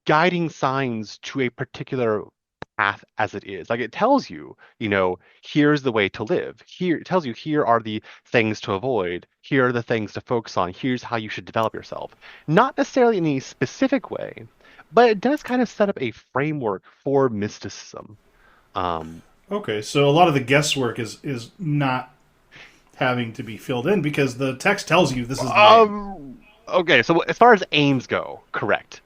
guiding signs to a particular path as it is. Like it tells you, here's the way to live. Here it tells you here are the things to avoid. Here are the things to focus on. Here's how you should develop yourself. Not necessarily in any specific way, but it does kind of set up a framework for mysticism. Um, Okay, so a lot of the guesswork is not having to be filled in because the text tells you this is the aim. Okay, so as far as aims go, correct.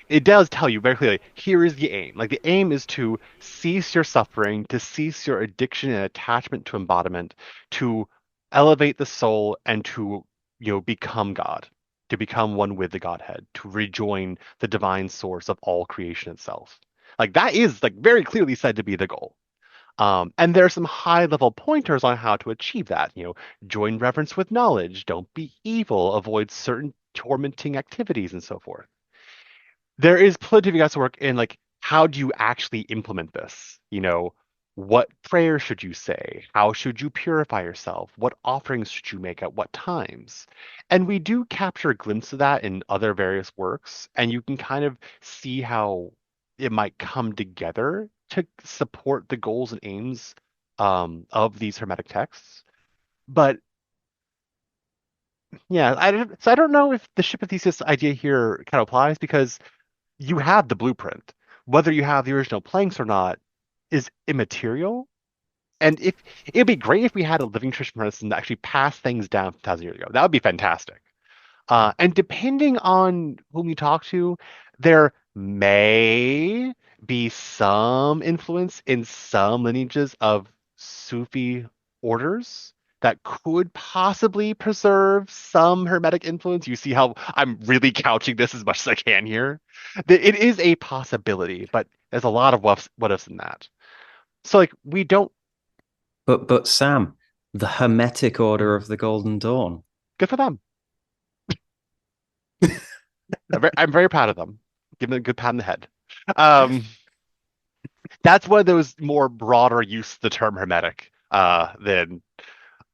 It does tell you very clearly, here is the aim. Like the aim is to cease your suffering, to cease your addiction and attachment to embodiment, to elevate the soul and to, become God, to become one with the Godhead, to rejoin the divine source of all creation itself. Like that is like very clearly said to be the goal. And there are some high level pointers on how to achieve that. Join reverence with knowledge, don't be evil, avoid certain tormenting activities, and so forth. There is plenty of guys to work in, like, how do you actually implement this? What prayer should you say? How should you purify yourself? What offerings should you make at what times? And we do capture a glimpse of that in other various works, and you can kind of see how it might come together to support the goals and aims of these Hermetic texts. But yeah, I don't know if the ship of Theseus idea here kind of applies because you have the blueprint. Whether you have the original planks or not is immaterial. And if it'd be great if we had a living tradition medicine that actually passed things down from 1,000 years ago. That would be fantastic. And depending on whom you talk to, there may be some influence in some lineages of Sufi orders that could possibly preserve some Hermetic influence. You see how I'm really couching this as much as I can here? It is a possibility, but there's a lot of what ifs in that. So, like, we don't. But Sam, the Hermetic Order of the Golden Dawn. Good for them. I'm very proud of them. Give them a good pat on the head. Um, that's one of those more broader use of the term hermetic than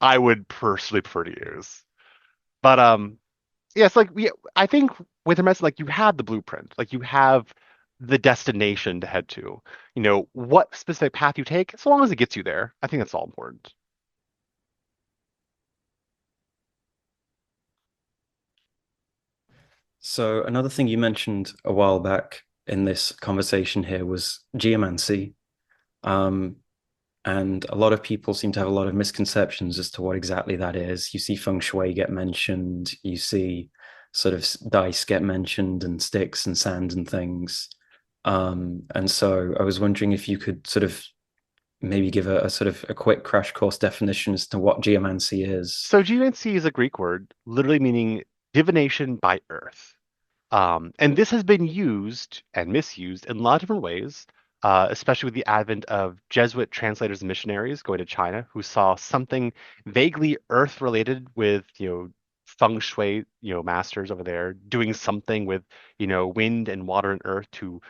I would personally prefer to use. But yeah, it's like I think with hermeticism, like you have the blueprint, like you have the destination to head to. What specific path you take, so long as it gets you there, I think that's all important. So another thing you mentioned a while back in this conversation here was geomancy. Um, and a lot of people seem to have a lot of misconceptions as to what exactly that is. You see feng shui get mentioned, you see sort of dice get mentioned, and sticks and sand and things. And so I was wondering if you could sort of maybe give a sort of a quick crash course definition as to what geomancy is. So geomancy is a Greek word, literally meaning divination by earth. And this has been used and misused in a lot of different ways, especially with the advent of Jesuit translators and missionaries going to China who saw something vaguely earth related with, feng shui, masters over there doing something with, wind and water and earth to,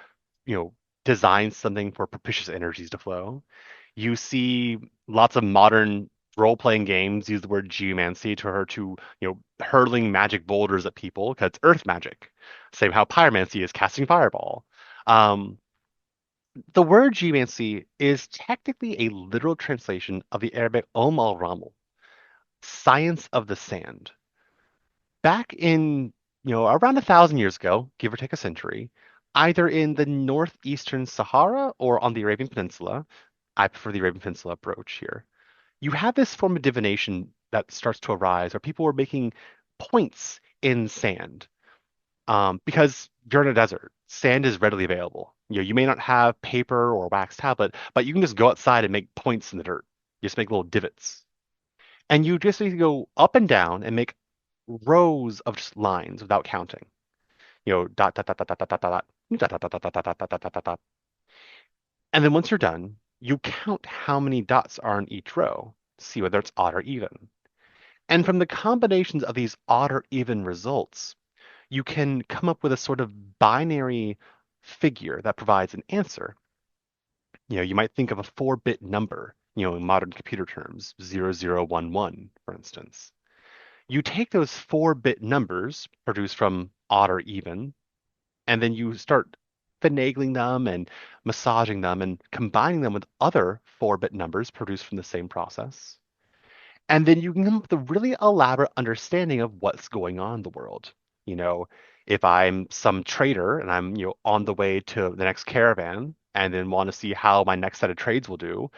design something for propitious energies to flow. You see lots of modern role-playing games use the word geomancy to her to, hurling magic boulders at people because it's earth magic. Same how pyromancy is casting fireball. Um, the word geomancy is technically a literal translation of the Arabic al-raml, science of the sand. Back in, around 1,000 years ago, give or take a century, either in the northeastern Sahara or on the Arabian Peninsula, I prefer the Arabian Peninsula approach here. You have this form of divination that starts to arise where people were making points in sand. Because you're in a desert, sand is readily available. You may not have paper or wax tablet, but you can just go outside and make points in the dirt. You just make little divots. And you just need to go up and down and make rows of just lines without counting. Dot, dot, dot, dot, dot, dot, dot, dot, dot, dot, dot, dot, dot, dot, dot, dot, dot, dot. And then once you're done, you count how many dots are in each row, see whether it's odd or even. And from the combinations of these odd or even results, you can come up with a sort of binary figure that provides an answer. You might think of a 4-bit number, in modern computer terms, 0011, for instance. You take those 4-bit numbers produced from odd or even, and then you start finagling them and massaging them and combining them with other 4-bit numbers produced from the same process. And then you can come up with a really elaborate understanding of what's going on in the world. You know, if I'm some trader and I'm, on the way to the next caravan and then want to see how my next set of trades will do,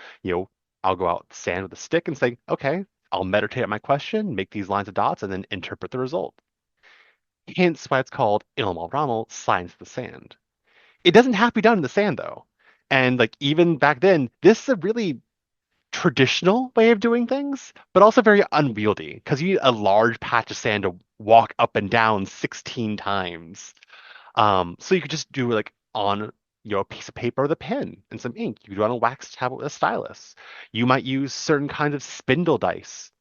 I'll go out stand with a stick and say, okay, I'll meditate on my question, make these lines of dots, and then interpret the result. Hence why it's called Ilm al-Ramal, science of the sand. It doesn't have to be done in the sand though. And like even back then, this is a really traditional way of doing things, but also very unwieldy because you need a large patch of sand to walk up and down 16 times. So you could just do like on a piece of paper with a pen and some ink. You could run a wax tablet with a stylus. You might use certain kinds of spindle dice,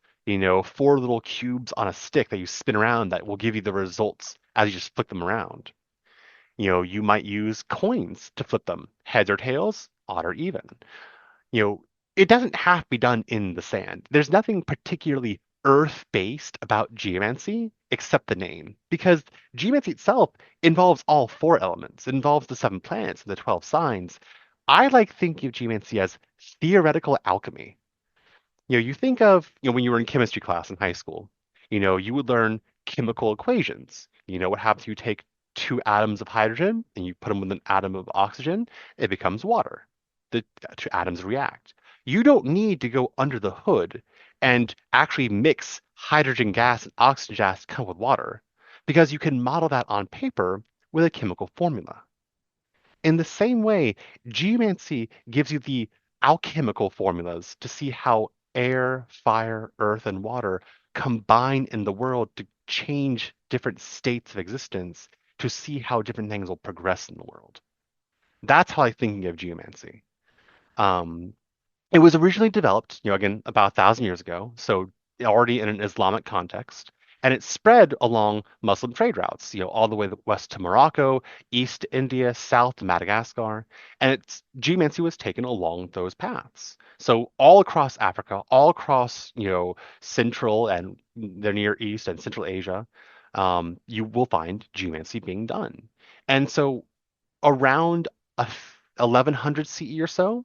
four little cubes on a stick that you spin around that will give you the results as you just flick them around. You might use coins to flip them, heads or tails, odd or even. You know, it doesn't have to be done in the sand. There's nothing particularly earth-based about geomancy except the name, because geomancy itself involves all four elements. It involves the seven planets and the 12 signs. I like thinking of geomancy as theoretical alchemy. You think of, when you were in chemistry class in high school, you would learn chemical equations. What happens if you take two atoms of hydrogen and you put them with an atom of oxygen, it becomes water. The two atoms react. You don't need to go under the hood and actually mix hydrogen gas and oxygen gas to come up with water, because you can model that on paper with a chemical formula. In the same way, geomancy gives you the alchemical formulas to see how air, fire, earth, and water combine in the world to change different states of existence, to see how different things will progress in the world. That's how I'm thinking of geomancy. Um, it was originally developed, again, about 1,000 years ago, so already in an Islamic context, and it spread along Muslim trade routes, all the way west to Morocco, east to India, south to Madagascar, and geomancy was taken along those paths. So all across Africa, all across, Central and the Near East and Central Asia, you will find geomancy being done. And so around 1100 CE or so,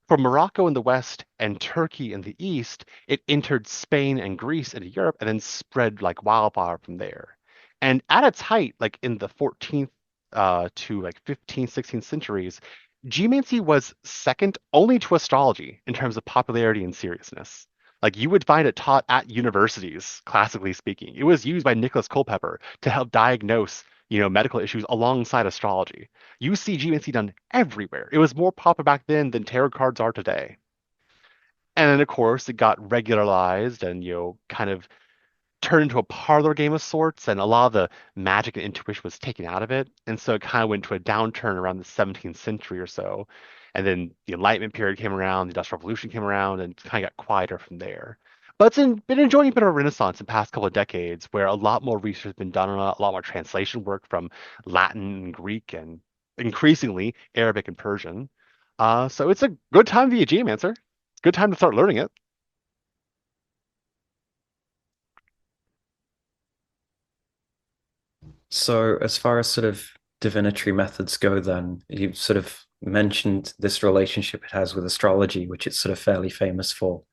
from Morocco in the west and Turkey in the east, it entered Spain and Greece into Europe and then spread like wildfire from there. And at its height, like in the 14th to like 15th, 16th centuries, geomancy was second only to astrology in terms of popularity and seriousness. Like you would find it taught at universities, classically speaking. It was used by Nicholas Culpeper to help diagnose, medical issues alongside astrology. You see geomancy done everywhere. It was more popular back then than tarot cards are today. And then, of course, it got regularized and, kind of turned into a parlor game of sorts, and a lot of the magic and intuition was taken out of it. And so it kind of went to a downturn around the 17th century or so. And then the Enlightenment period came around, the Industrial Revolution came around, and kind of got quieter from there. But been enjoying a bit of a renaissance in the past couple of decades, where a lot more research has been done on it, a lot more translation work from Latin and Greek, and increasingly Arabic and Persian. So it's a good time to be a geomancer. It's a good time to start learning it. So, as far as sort of divinatory methods go, then you've sort of mentioned this relationship it has with astrology, which it's sort of fairly famous for.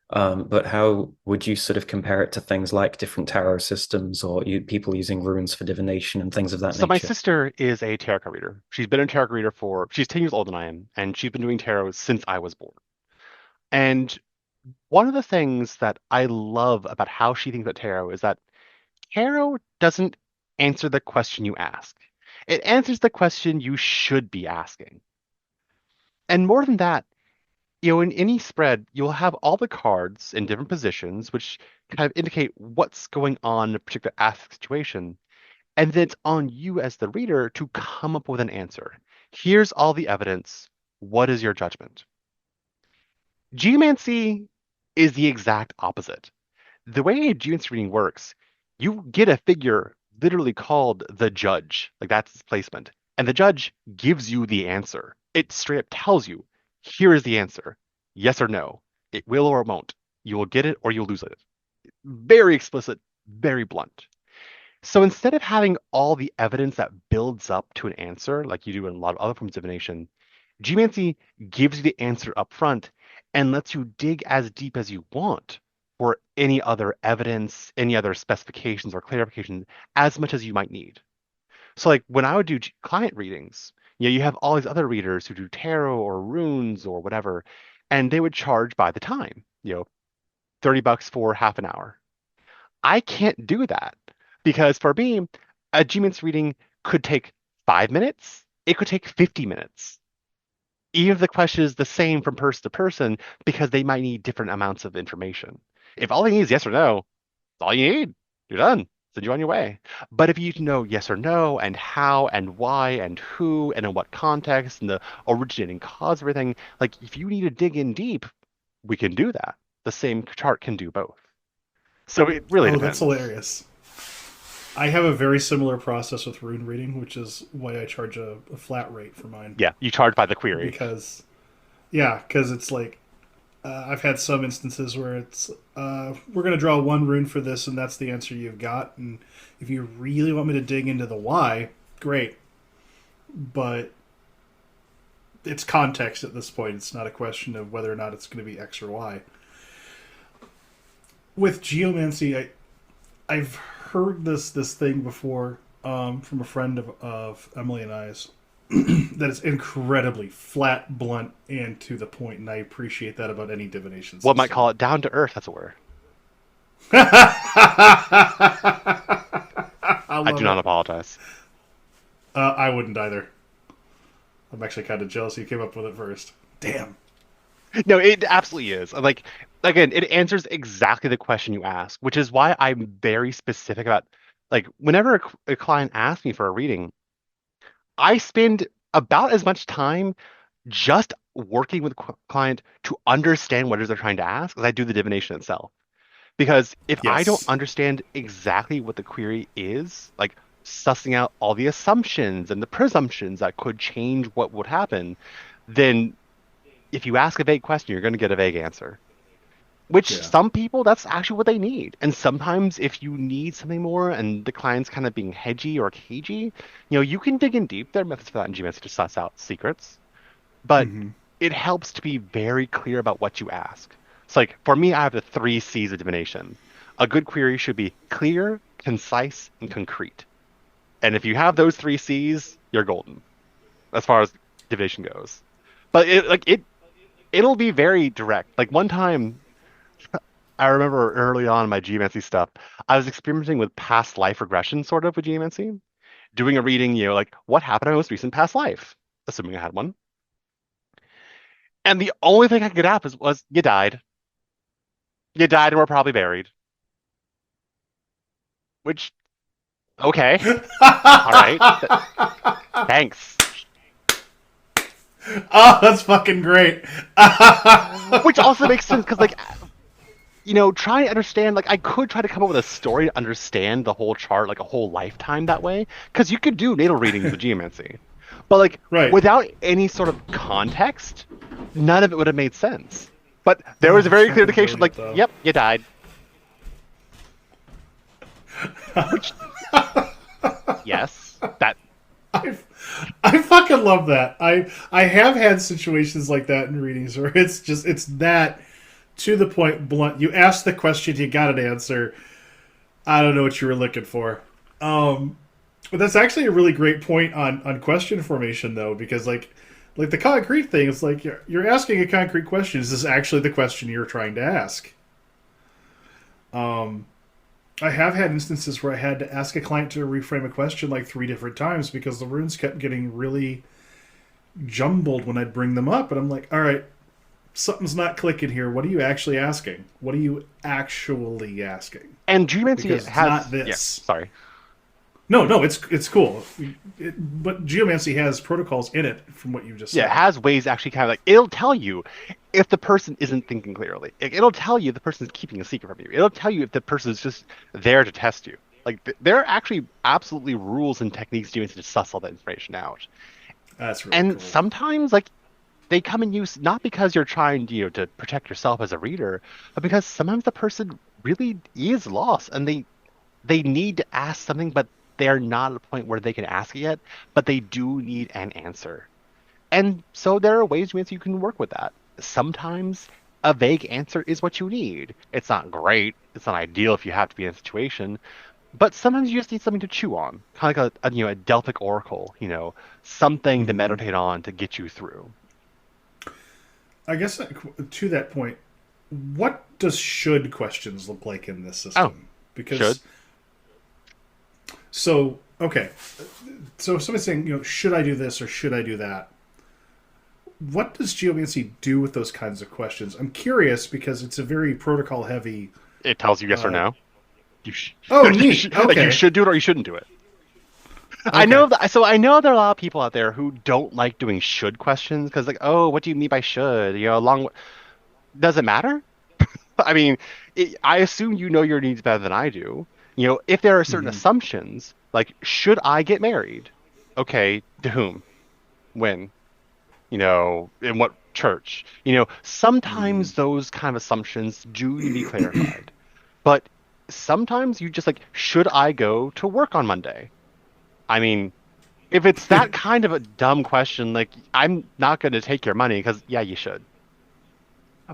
But how would you sort of compare it to things like different tarot systems, or people using runes for divination and things of that So my nature? sister is a tarot card reader. She's been a tarot card reader she's 10 years older than I am, and she's been doing tarot since I was born. And one of the things that I love about how she thinks about tarot is that tarot doesn't answer the question you ask. It answers the question you should be asking. And more than that, in any spread, you'll have all the cards in different positions, which kind of indicate what's going on in a particular aspect situation. And then it's on you as the reader to come up with an answer. Here's all the evidence. What is your judgment? Geomancy is the exact opposite. The way a geomancy reading works, you get a figure literally called the judge, like that's its placement, and the judge gives you the answer. It straight up tells you, here is the answer, yes or no. It will or it won't. You will get it or you'll lose it. Very explicit, very blunt. So instead of having all the evidence that builds up to an answer, like you do in a lot of other forms of divination, geomancy gives you the answer up front and lets you dig as deep as you want for any other evidence, any other specifications or clarifications, as much as you might need. So like when I would do client readings, you have all these other readers who do tarot or runes or whatever, and they would charge by the time, $30 for half an hour. I can't do that because for me, a geomancy reading could take 5 minutes. It could take 50 minutes. Even if the question is the same from person to person, because they might need different amounts of information. If all they need is yes or no, that's all you need. You're done. send you on your way. But if you need to know yes or no, and how, and why, and who, and in what context, and the originating cause of everything, like if you need to dig in deep, we can do that. The same chart can do both. So it really Oh, depends. that's hilarious. I have a very similar process with rune reading, which is why I charge a flat rate for mine. Yeah, you charge by the query. Because it's like, I've had some instances where it's, we're going to draw one rune for this, and that's the answer you've got. And if you really want me to dig into the why, great. But it's context at this point. It's not a question of whether or not it's going to be X or Y. With geomancy, I've heard this thing before from a friend of Emily and I's that is incredibly flat, blunt, and to the point, and I appreciate that about any divination system. One might call it down to earth. That's a word. I do not apologize. I wouldn't either. I'm actually kind of jealous you came up with it first. Damn. No, it absolutely is. Like, again, it answers exactly the question you ask, which is why I'm very specific about, like, whenever a client asks me for a reading, I spend about as much time just working with the client to understand what it is they're trying to ask as I do the divination itself. Because if I don't Yes. understand exactly what the query is, like sussing out all the assumptions and the presumptions that could change what would happen, then if you ask a vague question, you're going to get a vague answer. Which Yeah. some people, that's actually what they need. And sometimes if you need something more and the client's kind of being hedgy or cagey, you can dig in deep. There are methods for that in geomancy to suss out secrets. But it helps to be very clear about what you ask. It's like, for me, I have the 3 C's of divination. A good query should be clear, concise, and concrete. And if you have those 3 C's, you're golden, as far as divination goes. But it'll be very direct. Like one time, I remember early on in my geomancy stuff, I was experimenting with past life regression, sort of, with geomancy. Doing a reading, like, what happened in my most recent past life? Assuming I had one. And the only thing I could get out was you died. You died and were probably buried. Which, okay. All right. Thanks. Oh, that's fucking great. Which also makes sense because, like, try to understand, like, I could try to come up with a story to understand the whole chart, like a whole lifetime that way. Because you could do natal readings with geomancy. But, like, Right. without any sort of context, none of it would have made sense. But there was a very clear indication, like, brilliant, though. yep, you died. Which, yes, that. I fucking love that. I have had situations like that in readings where it's that to the point, blunt. You ask the question, you got an answer. I don't know what you were looking for. But that's actually a really great point on question formation, though, because like the concrete thing, it's like you're asking a concrete question. Is this actually the question you're trying to ask? I have had instances where I had to ask a client to reframe a question like 3 different times because the runes kept getting really jumbled when I'd bring them up. And I'm like, all right, something's not clicking here. What are you actually asking? What are you actually asking? And geomancy Because has. it's not this. Yeah, sorry. No, it's cool. But geomancy has protocols in it from what you just said. Yeah, it has ways to actually kind of like, it'll tell you if the person isn't thinking clearly. It'll tell you if the person's keeping a secret from you. It'll tell you if the person is just there to test you. Like, there are actually absolutely rules and techniques to suss all that information out. That's really And cool. sometimes, like, they come in use not because you're trying to protect yourself as a reader, but because sometimes the person really is lost and they need to ask something, but they're not at a point where they can ask it yet, but they do need an answer. And so there are ways you can work with that. Sometimes a vague answer is what you need. It's not great. It's not ideal if you have to be in a situation. But sometimes you just need something to chew on. Kind of like a Delphic oracle, something to meditate on to get you through. I guess to that point, what does should questions look like in this system? Because should. So, okay. So if somebody's saying, should I do this or should I do that? What does geomancy do with those kinds of questions? I'm curious because it's a very protocol heavy. It tells you yes or no. Oh, you neat. like you Okay. should do it or you shouldn't do it. I Okay. know that. So I know there are a lot of people out there who don't like doing should questions because like, oh, what do you mean by should? Does it matter? I mean, I assume you know your needs better than I do. If there are certain Mhm. assumptions, like should I get married? Okay, to whom? When? In what church? Mhm. Sometimes those kind of assumptions do need to be clarified. But sometimes you just like, should I go to work on Monday? I mean, if it's that kind of a dumb question, like I'm not going to take your money because yeah, you should.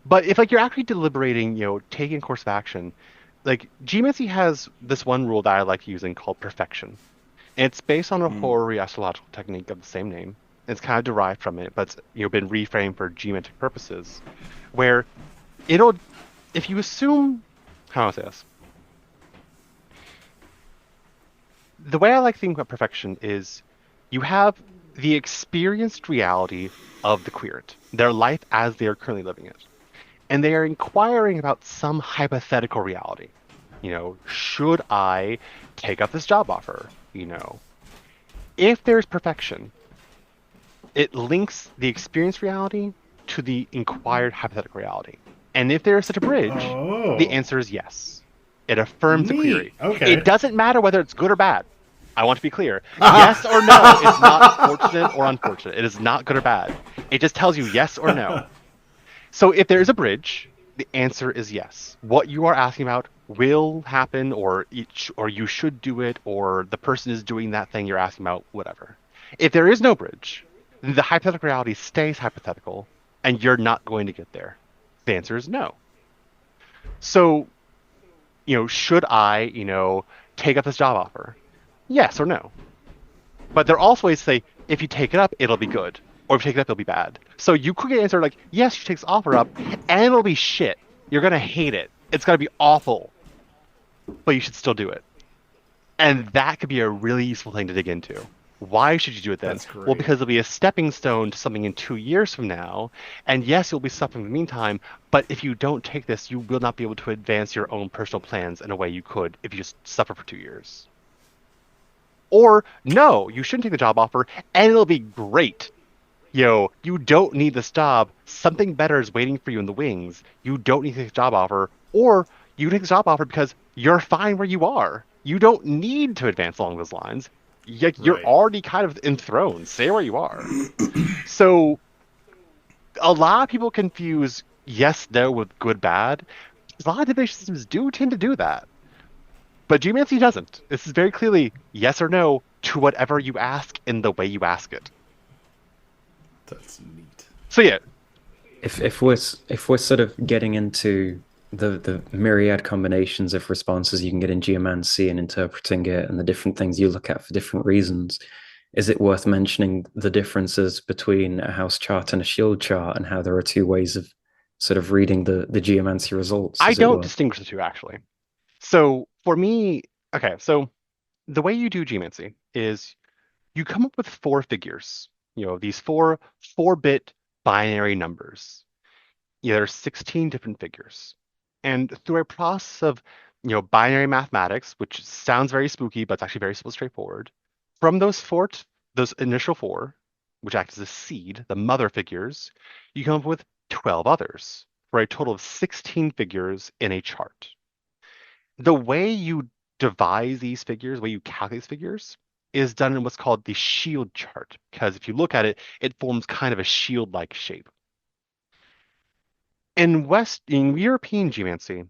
But if like you're actually deliberating, taking a course of action, like geomancy has this one rule that I like using called perfection. And it's based on a Mhm. horary astrological technique of the same name. It's kind of derived from it, but it's been reframed for geometric purposes, where it'll if you assume how do I say this? The way I like thinking about perfection is you have the experienced reality of the querent, their life as they are currently living it. And they are inquiring about some hypothetical reality. Should I take up this job offer? If there's perfection, it links the experienced reality to the inquired hypothetical reality. And if there is such a bridge, the Oh, answer is yes. It affirms the neat. query. It Okay. doesn't matter whether it's good or bad. I want to be clear. Yes or no is not fortunate or unfortunate. It is not good or bad. It just tells you yes or no. So if there is a bridge, the answer is yes. What you are asking about will happen, or you should do it, or the person is doing that thing you're asking about, whatever. If there is no bridge, then the hypothetical reality stays hypothetical, and you're not going to get there. The answer is no. So, should I, take up this job offer? Yes or no. But there are also ways to say, if you take it up, it'll be good. Or if you take it up, it'll be bad. So you could get answer like, yes, you take this offer up, and it'll be shit. You're gonna hate it. It's gonna be awful, but you should still do it. And that could be a really useful thing to dig into. Why should you do it then? That's Well, great. because it'll be a stepping stone to something in 2 years from now. And yes, you'll be suffering in the meantime, but if you don't take this, you will not be able to advance your own personal plans in a way you could if you just suffer for 2 years. Or no, you shouldn't take the job offer, and it'll be great. You don't need this job. Something better is waiting for you in the wings. You don't need to take the job offer, or you take the job offer because you're fine where you are. You don't need to advance along those lines. You're Right. already kind of enthroned. Stay where you are. So a lot of people confuse yes, no with good, bad. A lot of divination systems do tend to do that. But geomancy doesn't. This is very clearly yes or no to whatever you ask in the way you ask it. That's neat. So yeah, If we're sort of getting into the myriad combinations of responses you can get in geomancy and interpreting it and the different things you look at for different reasons, is it worth mentioning the differences between a house chart and a shield chart and how there are two ways of sort of reading the geomancy results, I as it don't were? distinguish the two actually. So for me, okay, so the way you do geomancy is you come up with four figures. These four-bit binary numbers. There's 16 different figures. And through a process of, binary mathematics, which sounds very spooky, but it's actually very simple, straightforward. From those initial four, which act as a seed, the mother figures, you come up with 12 others for a total of 16 figures in a chart. The way you devise these figures, the way you calculate these figures, is done in what's called the shield chart. Because if you look at it, it forms kind of a shield-like shape. In European geomancy,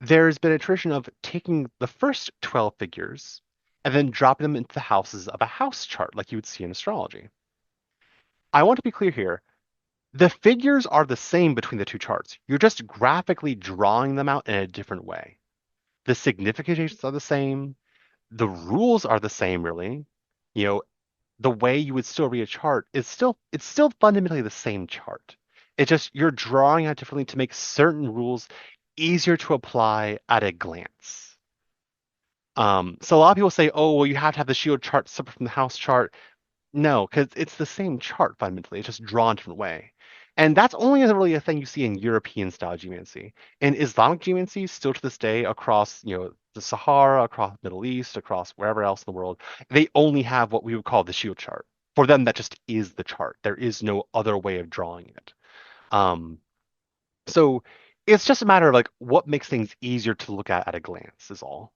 there's been a tradition of taking the first 12 figures and then dropping them into the houses of a house chart, like you would see in astrology. I want to be clear here. The figures are the same between the two charts. You're just graphically drawing them out in a different way. The significations are the same. The rules are the same, really. You know, the way you would still read a chart is still fundamentally the same chart. It's just you're drawing out differently to make certain rules easier to apply at a glance. So a lot of people say, oh, well, you have to have the shield chart separate from the house chart. No, because it's the same chart fundamentally. It's just drawn a different way. And that's only really a thing you see in European style geomancy. In Islamic geomancy, still to this day, across the Sahara, across the Middle East, across wherever else in the world, they only have what we would call the shield chart. For them, that just is the chart. There is no other way of drawing it. Um, so it's just a matter of like what makes things easier to look at a glance is all.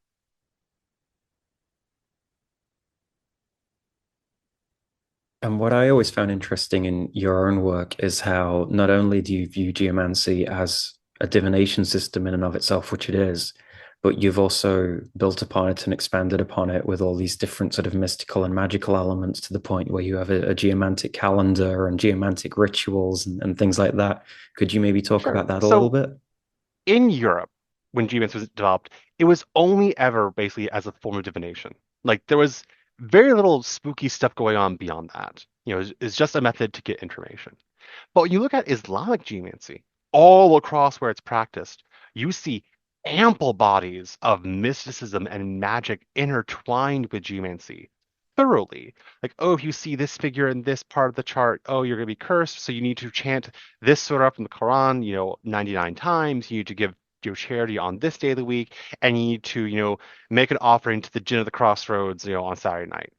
And what I always found interesting in your own work is how not only do you view geomancy as a divination system in and of itself, which it is, but you've also built upon it and expanded upon it with all these different sort of mystical and magical elements to the point where you have a geomantic calendar and geomantic rituals and things like that. Could you maybe talk Sure. about that a little So bit? in Europe, when geomancy was developed, it was only ever basically as a form of divination. Like there was very little spooky stuff going on beyond that. It's just a method to get information. But when you look at Islamic geomancy, all across where it's practiced, you see ample bodies of mysticism and magic intertwined with geomancy thoroughly. Like, oh, if you see this figure in this part of the chart, oh, you're going to be cursed, so you need to chant this surah from the Quran, 99 times. You need to give your charity on this day of the week, and you need to, make an offering to the Jinn of the Crossroads, on Saturday night.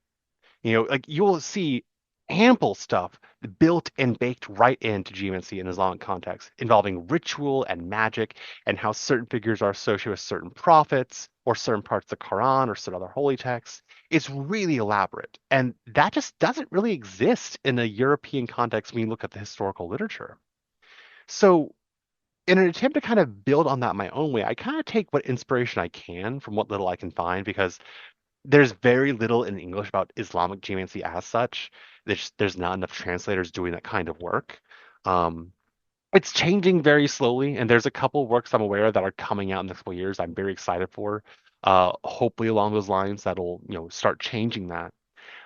Like you will see ample stuff built and baked right into geomancy in Islamic context, involving ritual and magic, and how certain figures are associated with certain prophets or certain parts of the Quran or certain other holy texts. It's really elaborate, and that just doesn't really exist in a European context when you look at the historical literature. So, in an attempt to kind of build on that my own way, I kind of take what inspiration I can from what little I can find because there's very little in English about Islamic geomancy as such. There's not enough translators doing that kind of work. Um, it's changing very slowly, and there's a couple works I'm aware of that are coming out in the next couple years. I'm very excited for. Hopefully along those lines that'll start changing that.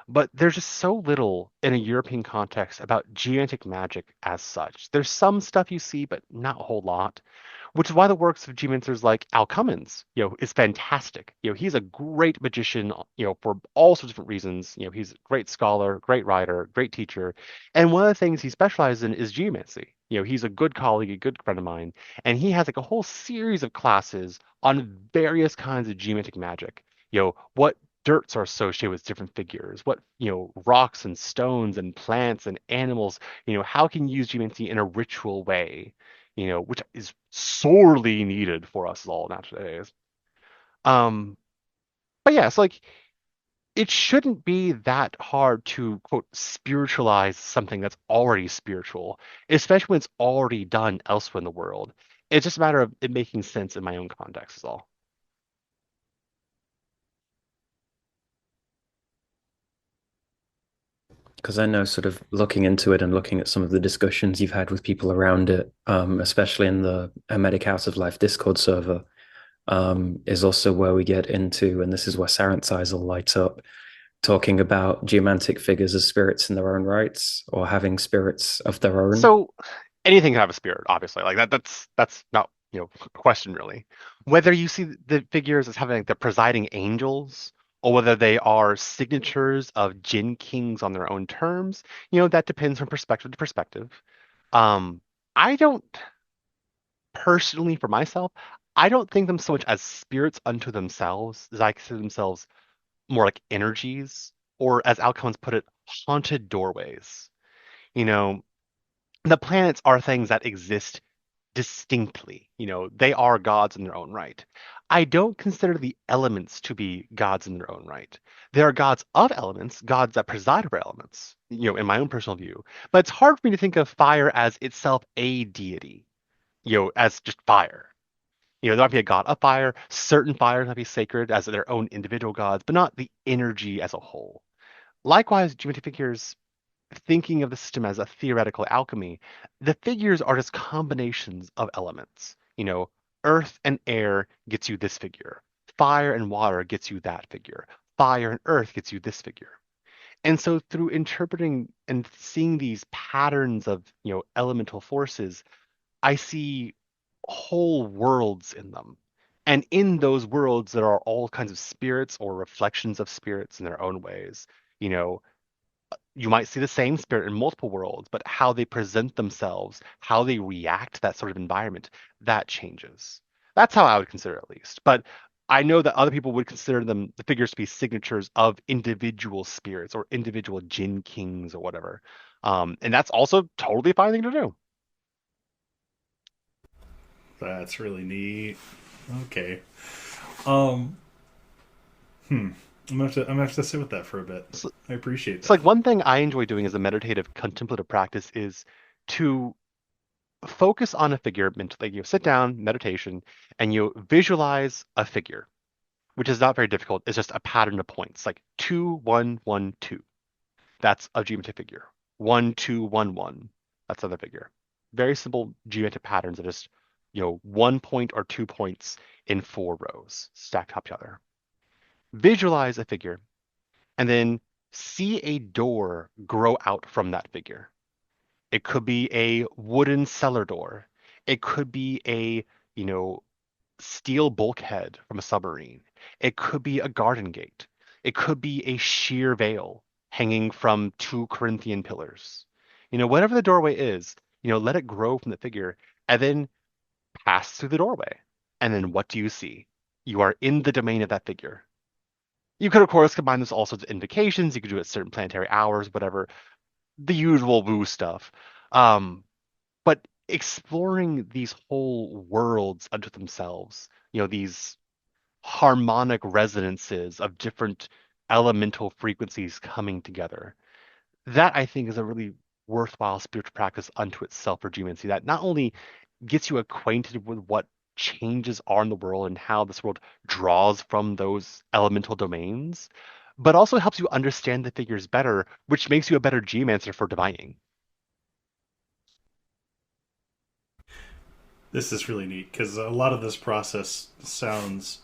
But there's just so little in a European context about geomantic magic as such. There's some stuff you see, but not a whole lot, which is why the works of geomancers like Al Cummins, is fantastic. He's a great magician, for all sorts of different reasons. He's a great scholar, great writer, great teacher, and one of the things he specializes in is geomancy. He's a good colleague, a good friend of mine, and he has like a whole series of classes on various kinds of geomantic magic. What dirts are associated with different figures, what rocks and stones and plants and animals, how can you use geomancy in a ritual way, which is sorely needed for us all nowadays. Um, but yeah, it's like it shouldn't be that hard to quote spiritualize something that's already spiritual, especially when it's already done elsewhere in the world. It's just a matter of it making sense in my own context is all. Because I know, sort of looking into it and looking at some of the discussions you've had with people around it, especially in the Hermetic House of Life Discord server, is also where we get into, and this is where Sarant's eyes will light up, talking about geomantic figures as spirits in their own rights or having spirits of their own. So anything can have a spirit, obviously. Like that's not, a question really. Whether you see the figures as having like the presiding angels or whether they are signatures of Jinn kings on their own terms, that depends from perspective to perspective. Um, I don't personally, for myself, I don't think them so much as spirits unto themselves as I consider themselves more like energies, or as Alcons put it, haunted doorways. You know, the planets are things that exist distinctly. They are gods in their own right. I don't consider the elements to be gods in their own right. There are gods of elements, gods that preside over elements, in my own personal view. But it's hard for me to think of fire as itself a deity, as just fire. There might be a god of fire. Certain fires might be sacred as their own individual gods, but not the energy as a whole. Likewise, geometric figures, thinking of the system as a theoretical alchemy, the figures are just combinations of elements. Earth and air gets you this figure. Fire and water gets you that figure. Fire and earth gets you this figure. And so through interpreting and seeing these patterns of, elemental forces, I see whole worlds in them. And in those worlds, there are all kinds of spirits or reflections of spirits in their own ways. You know, you might see the same spirit in multiple worlds, but how they present themselves, how they react to that sort of environment, that changes. That's how I would consider it, at least. But I know that other people would consider them the figures to be signatures of individual spirits or individual Jin Kings or whatever. And that's also totally a fine thing to do. That's really neat. Okay. Um. Hmm. I'm gonna have to sit with that for a bit. So, I appreciate so that. like one thing I enjoy doing as a meditative contemplative practice is to focus on a figure mentally. You sit down, meditation, and you visualize a figure, which is not very difficult. It's just a pattern of points, like 2, 1, 1, 2. That's a geometric figure. 1, 2, 1, 1. That's another figure. Very simple geometric patterns of just, 1 point or 2 points in 4 rows stacked top together. Visualize a figure and then see a door grow out from that figure. It could be a wooden cellar door. It could be a, you know, steel bulkhead from a submarine. It could be a garden gate. It could be a sheer veil hanging from 2 Corinthian pillars. Whatever the doorway is, let it grow from the figure and then pass through the doorway. And then what do you see? You are in the domain of that figure. You could, of course, combine this with all sorts of invocations. You could do it at certain planetary hours, whatever, the usual woo stuff. Um, but exploring these whole worlds unto themselves, these harmonic resonances of different elemental frequencies coming together. That I think is a really worthwhile spiritual practice unto itself for geomancy that not only gets you acquainted with what changes are in the world and how this world draws from those elemental domains, but also helps you understand the figures better, which makes you a better geomancer for divining. This is really neat because a lot of this process sounds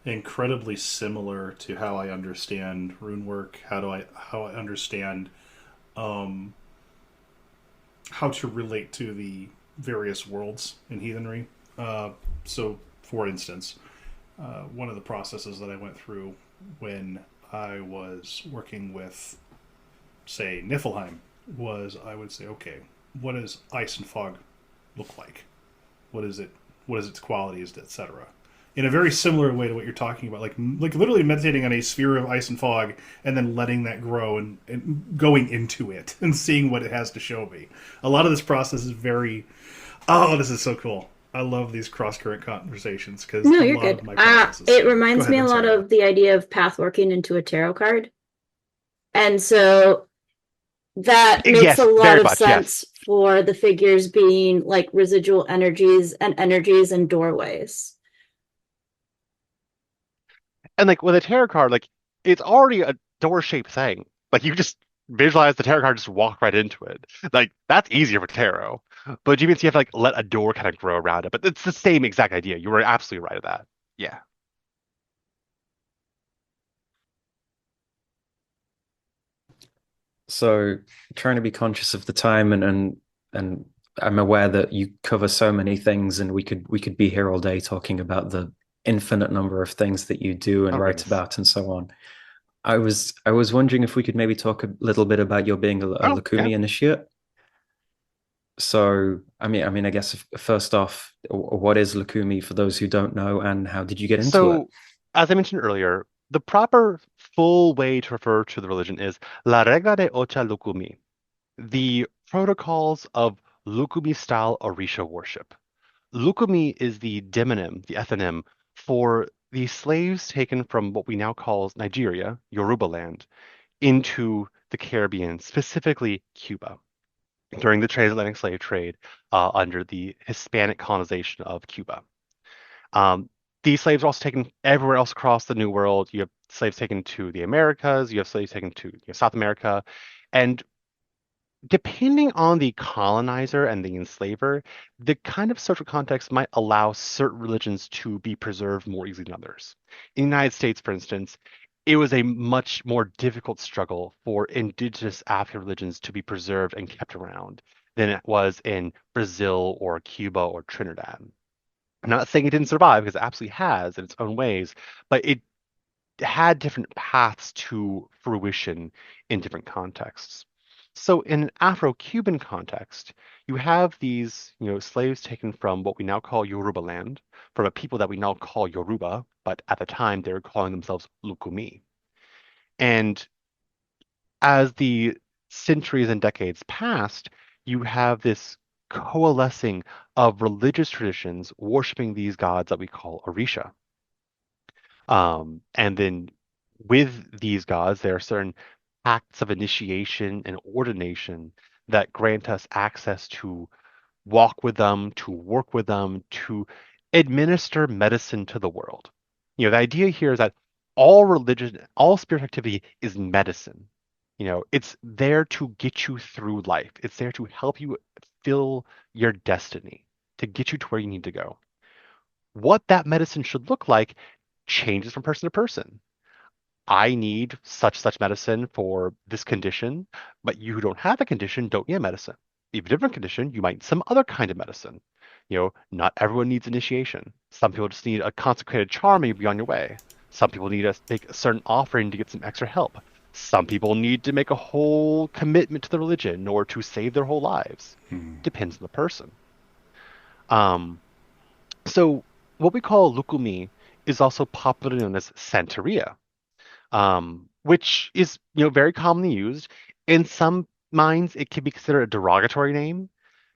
incredibly similar to how I understand rune work. How I understand um, how to relate to the various worlds in heathenry. So, for instance, one of the processes that I went through when I was working with, say, Niflheim was I would say, okay, what does ice and fog look like? What is it? What is its qualities, etc. In a very similar way to what you're talking about, like literally meditating on a sphere of ice and fog, and then letting that grow and going into it and seeing what it has to show me. A lot of this process is very. Oh, this is so cool. I love these cross current conversations because No, a you're lot good. of my processes. It Go reminds ahead. me a I'm lot sorry. of the idea of path working into a tarot card. And so that makes a Yes, lot very of much. Yes. sense for the figures being like residual energies and doorways. And like with a tarot card, like it's already a door-shaped thing. Like you just visualize the tarot card, just walk right into it. Like that's easier for tarot. But you can see you have to like let a door kind of grow around it. But it's the same exact idea. You were absolutely right of that. Yeah. So trying to be conscious of the time and I'm aware that you cover so many things and we could be here all day talking about the infinite number of things that you do and Oh write goodness. about and so on. I was wondering if we could maybe talk a little bit about your being a Oh yeah. Lukumi initiate. So I guess first off, what is Lukumi for those who don't know, and how did you get into it? So as I mentioned earlier, the proper full way to refer to the religion is La Regla de Ocha Lukumi, the protocols of Lukumi style Orisha worship. Lukumi is the demonym, the ethnonym for the slaves taken from what we now call Nigeria, Yoruba land, into the Caribbean, specifically Cuba, during the transatlantic slave trade under the Hispanic colonization of Cuba. Um, these slaves are also taken everywhere else across the New World. You have slaves taken to the Americas, you have slaves taken to South America, and depending on the colonizer and the enslaver, the kind of social context might allow certain religions to be preserved more easily than others. In the United States, for instance, it was a much more difficult struggle for indigenous African religions to be preserved and kept around than it was in Brazil or Cuba or Trinidad. I'm not saying it didn't survive because it absolutely has in its own ways, but it had different paths to fruition in different contexts. So in an Afro-Cuban context, you have these, slaves taken from what we now call Yoruba land, from a people that we now call Yoruba, but at the time they were calling themselves Lukumi. And as the centuries and decades passed, you have this coalescing of religious traditions worshiping these gods that we call Orisha. And then with these gods, there are certain acts of initiation and ordination that grant us access to walk with them, to work with them, to administer medicine to the world. The idea here is that all religion, all spiritual activity is medicine. It's there to get you through life. It's there to help you fill your destiny, to get you to where you need to go. What that medicine should look like changes from person to person. I need such medicine for this condition, but you who don't have a condition don't need a medicine. If you have a different condition, you might need some other kind of medicine. Not everyone needs initiation. Some people just need a consecrated charm and you'll be on your way. Some people need to make a certain offering to get some extra help. Some people need to make a whole commitment to the religion or to save their whole lives. Depends on the person. So what we call Lukumi is also popularly known as Santeria, which is very commonly used. In some minds, it can be considered a derogatory name,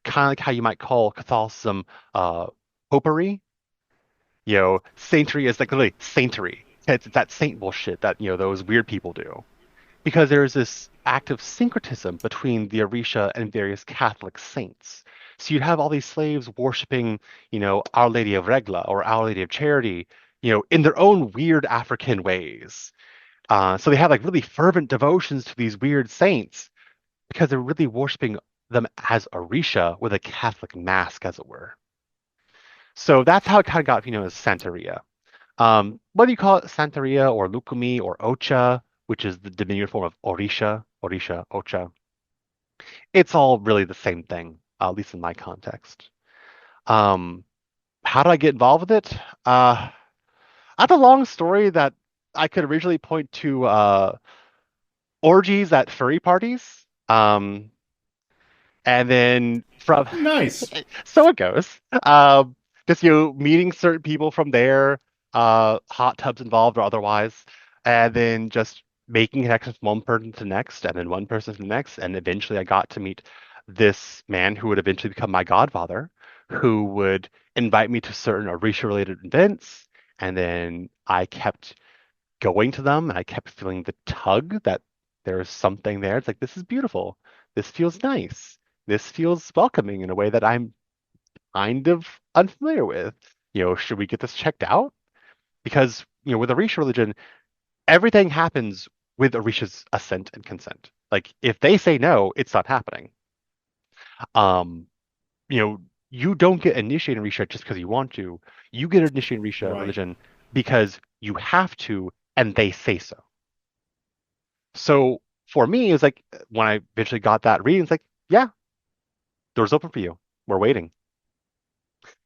kind of like how you might call Catholicism popery. Saintry is like literally saintry. It's that saint bullshit that those weird people do, because there is this active syncretism between the Orisha and various Catholic saints. So you'd have all these slaves worshiping, Our Lady of Regla or Our Lady of Charity, in their own weird African ways. So they have like really fervent devotions to these weird saints because they're really worshiping them as Orisha with a Catholic mask, as it were. So that's how it kind of got, as Santeria. Whether you call it Santeria or Lukumi or Ocha, which is the diminutive form of Orisha, Ocha, it's all really the same thing, at least in my context. How did I get involved with it? I have a long story that I could originally point to orgies at furry parties. And then from Nice. so it goes. Just meeting certain people from there, hot tubs involved or otherwise, and then just making connections from one person to the next, and then one person to the next, and eventually I got to meet this man who would eventually become my godfather, who would invite me to certain Orisha-related events, and then I kept going to them, and I kept feeling the tug that there is something there. It's like, this is beautiful. This feels nice. This feels welcoming in a way that I'm kind of unfamiliar with. Should we get this checked out? Because, with Orisha religion, everything happens with Orisha's assent and consent. Like, if they say no, it's not happening. You don't get initiated in Orisha just because you want to. You get initiated in Orisha religion because you have to, and they say so. So for me, it was like, when I eventually got that reading, it's like, yeah, door's open for you. We're waiting.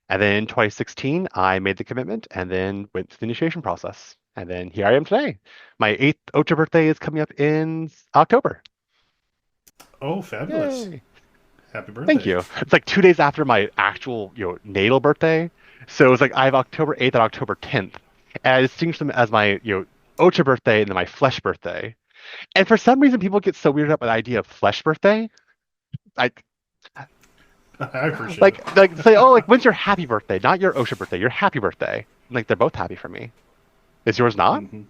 And then in 2016, I made the commitment and then went through the initiation process. And then here I am today. My 8th Ocha birthday is coming up in October. Oh, fabulous. Yay. Happy birthday. Thank you. It's like 2 days after my actual, natal birthday. So it's like I have October 8th and October 10th. And I distinguish them as my, Ocha birthday and then my flesh birthday. And for some reason, people get so weirded up by the idea of flesh birthday. I appreciate like, it. Like say, oh, like when's your happy birthday? Not your Ocha birthday, your happy birthday. Like they're both happy for me. Is yours not? Mm-hmm.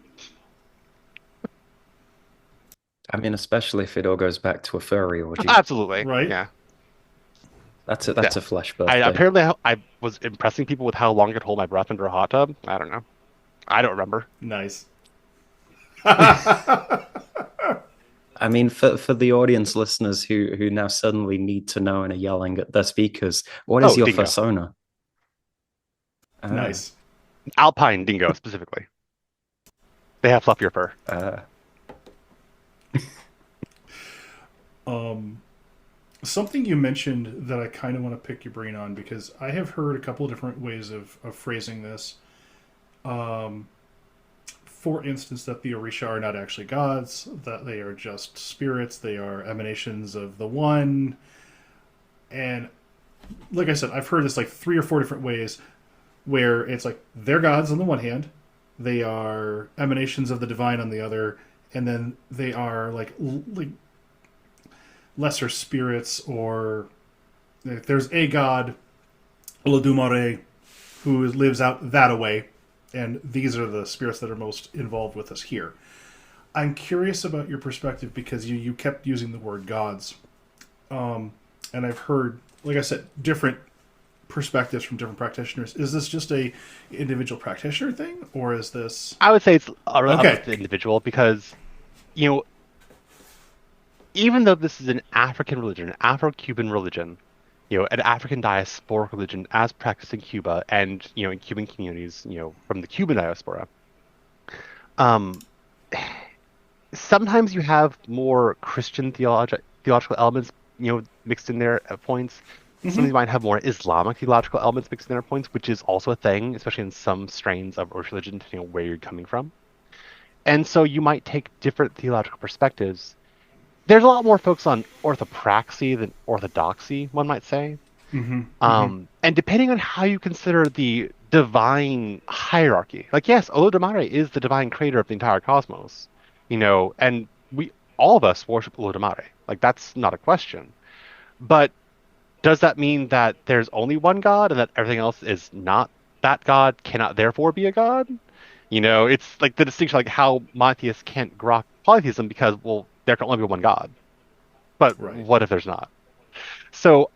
I mean, especially if it all goes back to a furry orgy. Absolutely. Right. Yeah. That's a flesh birthday. Apparently, I was impressing people with how long I could hold my breath under a hot tub. I don't know. I don't remember. Nice. I mean, for the audience listeners who now suddenly need to know and are yelling at their speakers, what is your dingo. persona? Nice. Alpine dingo, specifically. They have fluffier fur. Something you mentioned that I kind of want to pick your brain on, because I have heard a couple of different ways of phrasing this. For for instance, that the Orisha are not actually gods, that they are just spirits, they are emanations of the One. And like I said, I've heard this like 3 or 4 different ways where it's like they're gods on the one hand, they are emanations of the divine on the other, and then they are like lesser spirits, or if there's a god, Olodumare, who lives out that away, and these are the spirits that are most involved with us here. I'm curious about your perspective because you kept using the word gods, and I've heard, like I said, different perspectives from different practitioners. Is this just a individual practitioner thing, or is this? I would say it's up Okay. to the individual because, you know, even though this is an African religion, an Afro-Cuban religion, you know, an African diasporic religion as practiced in Cuba and, you know, in Cuban communities, you know, from the Cuban diaspora, um, sometimes you have more Christian theological elements, you know, mixed in there at points. Sometimes you might have more Islamic theological elements mixed in there at points, which is also a thing, especially in some strains of Irish religion, depending on where you're coming from. And so you might take different theological perspectives. There's a lot more focus on orthopraxy than orthodoxy, one might say. And depending on how you consider the divine hierarchy, like yes, Olodumare is the divine creator of the entire cosmos, you know, and we all of us worship Olodumare. Like that's not a question. But does that mean that there's only one God and that everything else is not that God, cannot therefore be a God? You know, it's like the distinction, like how monotheists can't grok polytheism because, well, there can only be one God. But Right. what if there's not? So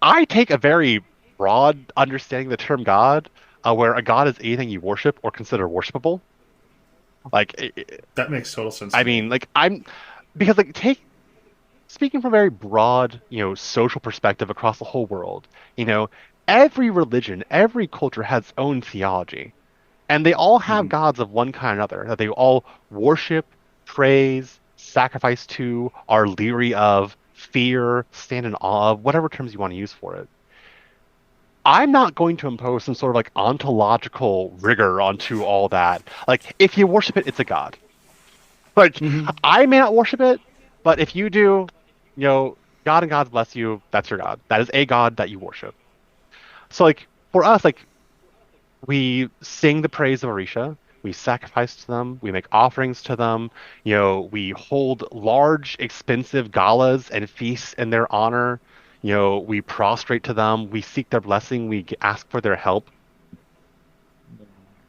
I take a very broad understanding of the term God, where a God is anything you worship or consider worshipable. Like, That makes total sense I to me. mean, like because like speaking from a very broad, you know, social perspective across the whole world, you know, every religion, every culture has its own theology. And they all have gods of one kind or another that they all worship, praise, sacrifice to, are leery of, fear, stand in awe of, whatever terms you want to use for it. I'm not going to impose some sort of like ontological rigor onto all that. Like, if you worship it, it's a god. Like, I may not worship it, but if you do, you know, God and gods bless you, that's your god. That is a god that you worship. So, like, for us, like, we sing the praise of Orisha. We sacrifice to them. We make offerings to them. You know, we hold large, expensive galas and feasts in their honor. You know, we prostrate to them. We seek their blessing. We ask for their help.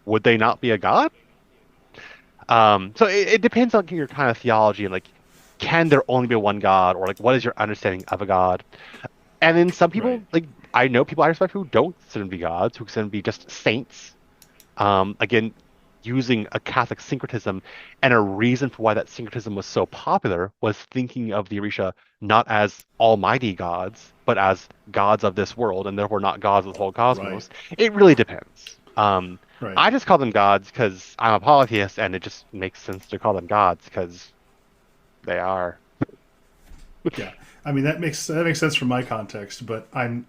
Would they not be a god? So it depends on your kind of theology and like, can there only be one god, or like, what is your understanding of a god? And then some Right. people, like, I know people I respect who don't consider them to be gods, who consider them to be just saints. Again, using a Catholic syncretism, and a reason for why that syncretism was so popular was thinking of the Orisha not as almighty gods, but as gods of this world, and therefore not gods of the whole Right. cosmos. It really depends. Right. I just call them gods because I'm a polytheist, and it just makes sense to call them gods because they are. Yeah. I mean that makes sense from my context, but I'm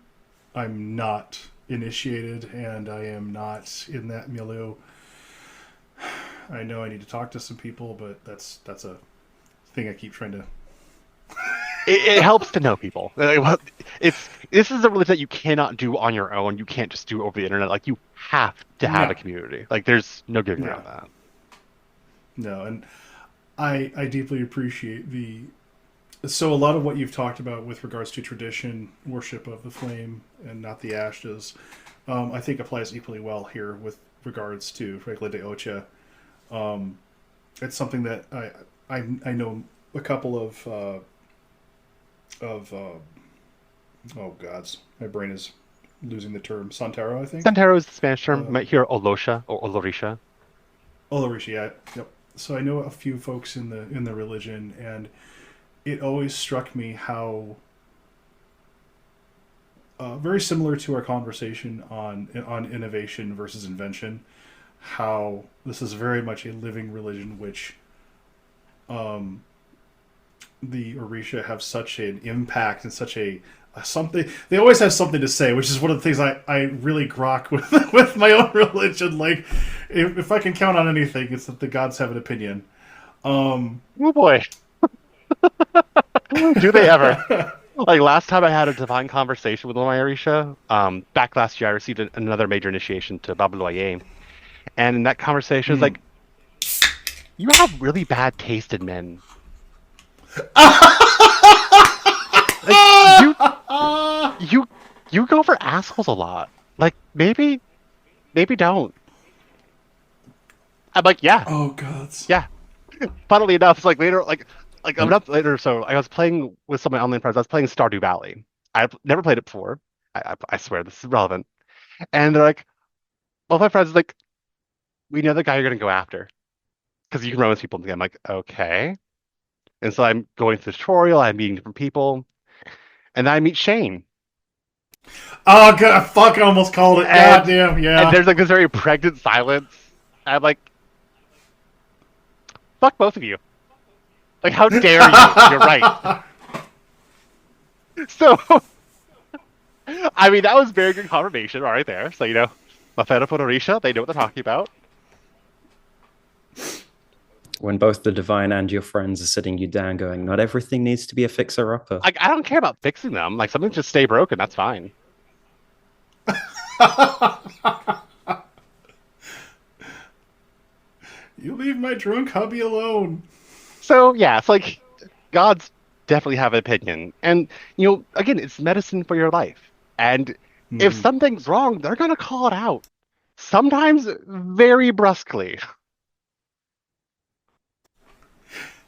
not initiated and I am not in that milieu. I know I need to talk to some people, but that's a thing I keep trying to. It helps to know people. This is a religion that you cannot do on your own. You can't just do over the internet. Like you have to have a No. community. Like there's no getting No. around that. No, and I deeply appreciate the. So a lot of what you've talked about with regards to tradition, worship of the flame and not the ashes, I think applies equally well here with regards to Regla de Ocha. It's something that I know a couple of oh gods, my brain is losing the term Santero, I think. Santero is the Spanish term. You Uh, might hear Olosha or Olorisha. Olorishi, yeah, yep. So I know a few folks in the religion, and it always struck me how very similar to our conversation on innovation versus invention, how this is very much a living religion, which the Orisha have such an impact and such a something. They always have something to say, which is one of the things I really grok with with my own religion. Like, if I can count on anything, it's that the gods have an opinion. Oh boy, do they ever? Like last time I had a divine conversation with one of my Orisha, back last year I received another major initiation to Babaloyer. And in that conversation, it's like, you have really bad taste in men. Like, you go for assholes a lot. Like, maybe don't. I'm like, yeah, Oh gods. yeah. Funnily enough, it's like later, like I'm up later. So I was playing with some of my online friends. I was playing Stardew Valley. I've never played it before. I swear this is relevant. And they're like, all my friends are like, we know the guy you're gonna go after because you can run with people. And I'm like, okay. And so I'm going through the tutorial. I'm meeting different people, and then I meet Shane. Oh god, I fucking almost called it. And, Goddamn, yeah. And there's like this very pregnant silence. I'm like, fuck both of you. Like, how dare you? You're right. So, I mean, that was very good confirmation right there. So, Mafeta Orisha, they know what they're talking about. When both the divine and your friends are sitting you down going, not everything needs to be a fixer-upper. Like, I don't care about fixing them. Like, something just stay broken, that's fine. You leave my drunk hubby alone. So, yeah, it's like, gods definitely have an opinion. And, again, it's medicine for your life. And if something's wrong, they're going to call it out. Sometimes very brusquely.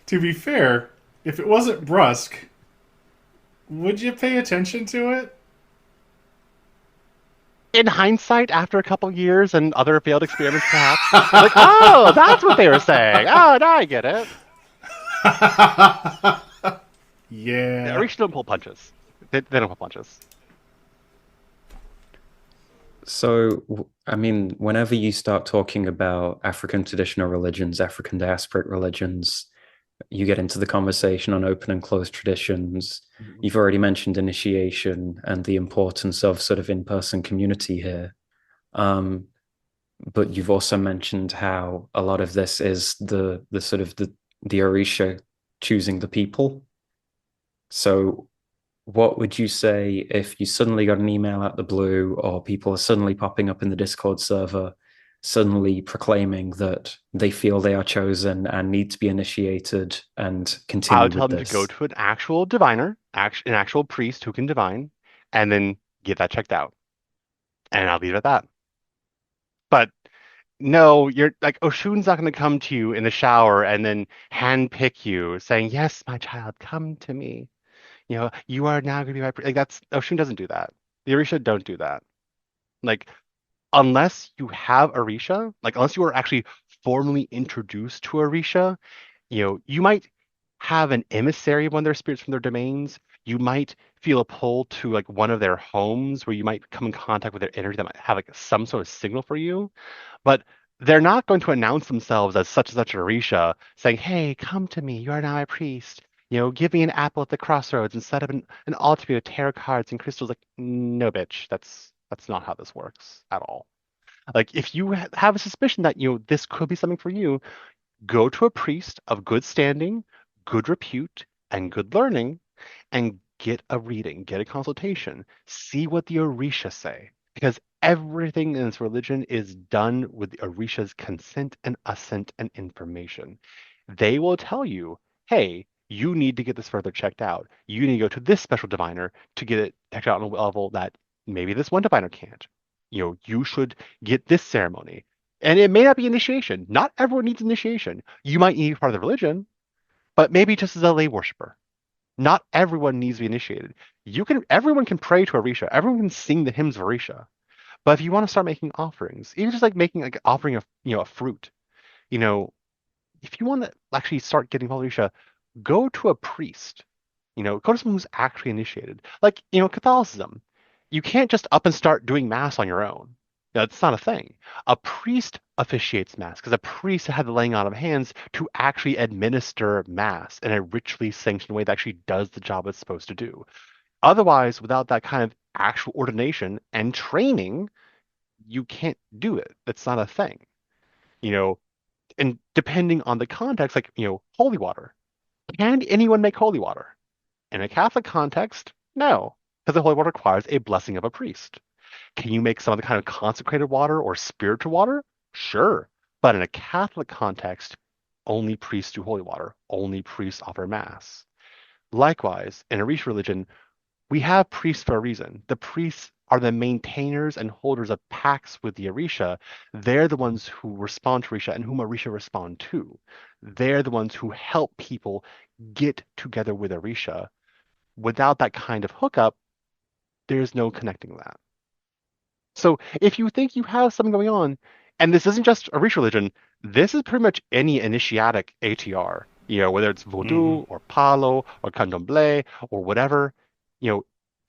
To be fair, if it wasn't brusque, would you pay attention to it? In hindsight, after a couple years and other failed experiments, perhaps, like, oh, that's what they were saying. Oh, now I get it. Yeah. Orisha don't pull punches. They don't pull punches. So, I mean, whenever you start talking about African traditional religions, African diasporic religions, you get into the conversation on open and closed traditions. You've already mentioned initiation and the importance of sort of in-person community here. But you've also mentioned how a lot of this is the sort of the Orisha choosing the people. So what would you say if you suddenly got an email out the blue, or people are suddenly popping up in the Discord server, suddenly proclaiming that they feel they are chosen and need to be initiated and continue I with would tell them this? to go to an actual diviner, an actual priest who can divine, and then get that checked out. And I'll leave it at that. But no, you're like, Oshun's not going to come to you in the shower and then handpick you, saying, "Yes, my child, come to me. You are now going to be my priest." Like, that's Oshun doesn't do that. The Orisha don't do that. Like, unless you have Orisha, like unless you are actually formally introduced to Orisha, you might have an emissary of one of their spirits from their domains. You might feel a pull to like one of their homes where you might come in contact with their energy that might have like some sort of signal for you. But they're not going to announce themselves as such and such an Orisha, saying, "Hey, come to me. You are now my priest. Give me an apple at the crossroads and set up an altar with tarot cards and crystals." Like, no, bitch. That's not how this works at all. Like, if you have a suspicion that this could be something for you, go to a priest of good standing, good repute, and good learning, and get a reading, get a consultation, see what the Orisha say. Because everything in this religion is done with the Orisha's consent and assent and information. They will tell you, hey, you need to get this further checked out. You need to go to this special diviner to get it checked out on a level that maybe this one diviner can't. You should get this ceremony. And it may not be initiation. Not everyone needs initiation. You might need part of the religion, but maybe just as a lay worshiper. Not everyone needs to be initiated. Everyone can pray to Orisha. Everyone can sing the hymns of Orisha. But if you want to start making offerings, even just like making like offering of a fruit, if you want to actually start getting involved with Orisha, go to a priest. Go to someone who's actually initiated. Like, Catholicism. You can't just up and start doing mass on your own. That's not a thing. A priest officiates mass because a priest had the laying on of hands to actually administer mass in a ritually sanctioned way that actually does the job it's supposed to do. Otherwise, without that kind of actual ordination and training, you can't do it. That's not a thing. You know, and depending on the context, like, holy water. Can anyone make holy water? In a Catholic context, no, because the holy water requires a blessing of a priest. Can you make some other kind of consecrated water or spiritual water? Sure. But in a Catholic context, only priests do holy water, only priests offer mass. Likewise, in a Irish religion, we have priests for a reason. The priests are the maintainers and holders of pacts with the Orisha. They're the ones who respond to Orisha and whom Orisha respond to. They're the ones who help people get together with Orisha. Without that kind of hookup, there's no connecting that. So if you think you have something going on, and this isn't just Orisha religion, this is pretty much any initiatic ATR, whether it's Vodou or Palo or Candomblé or whatever,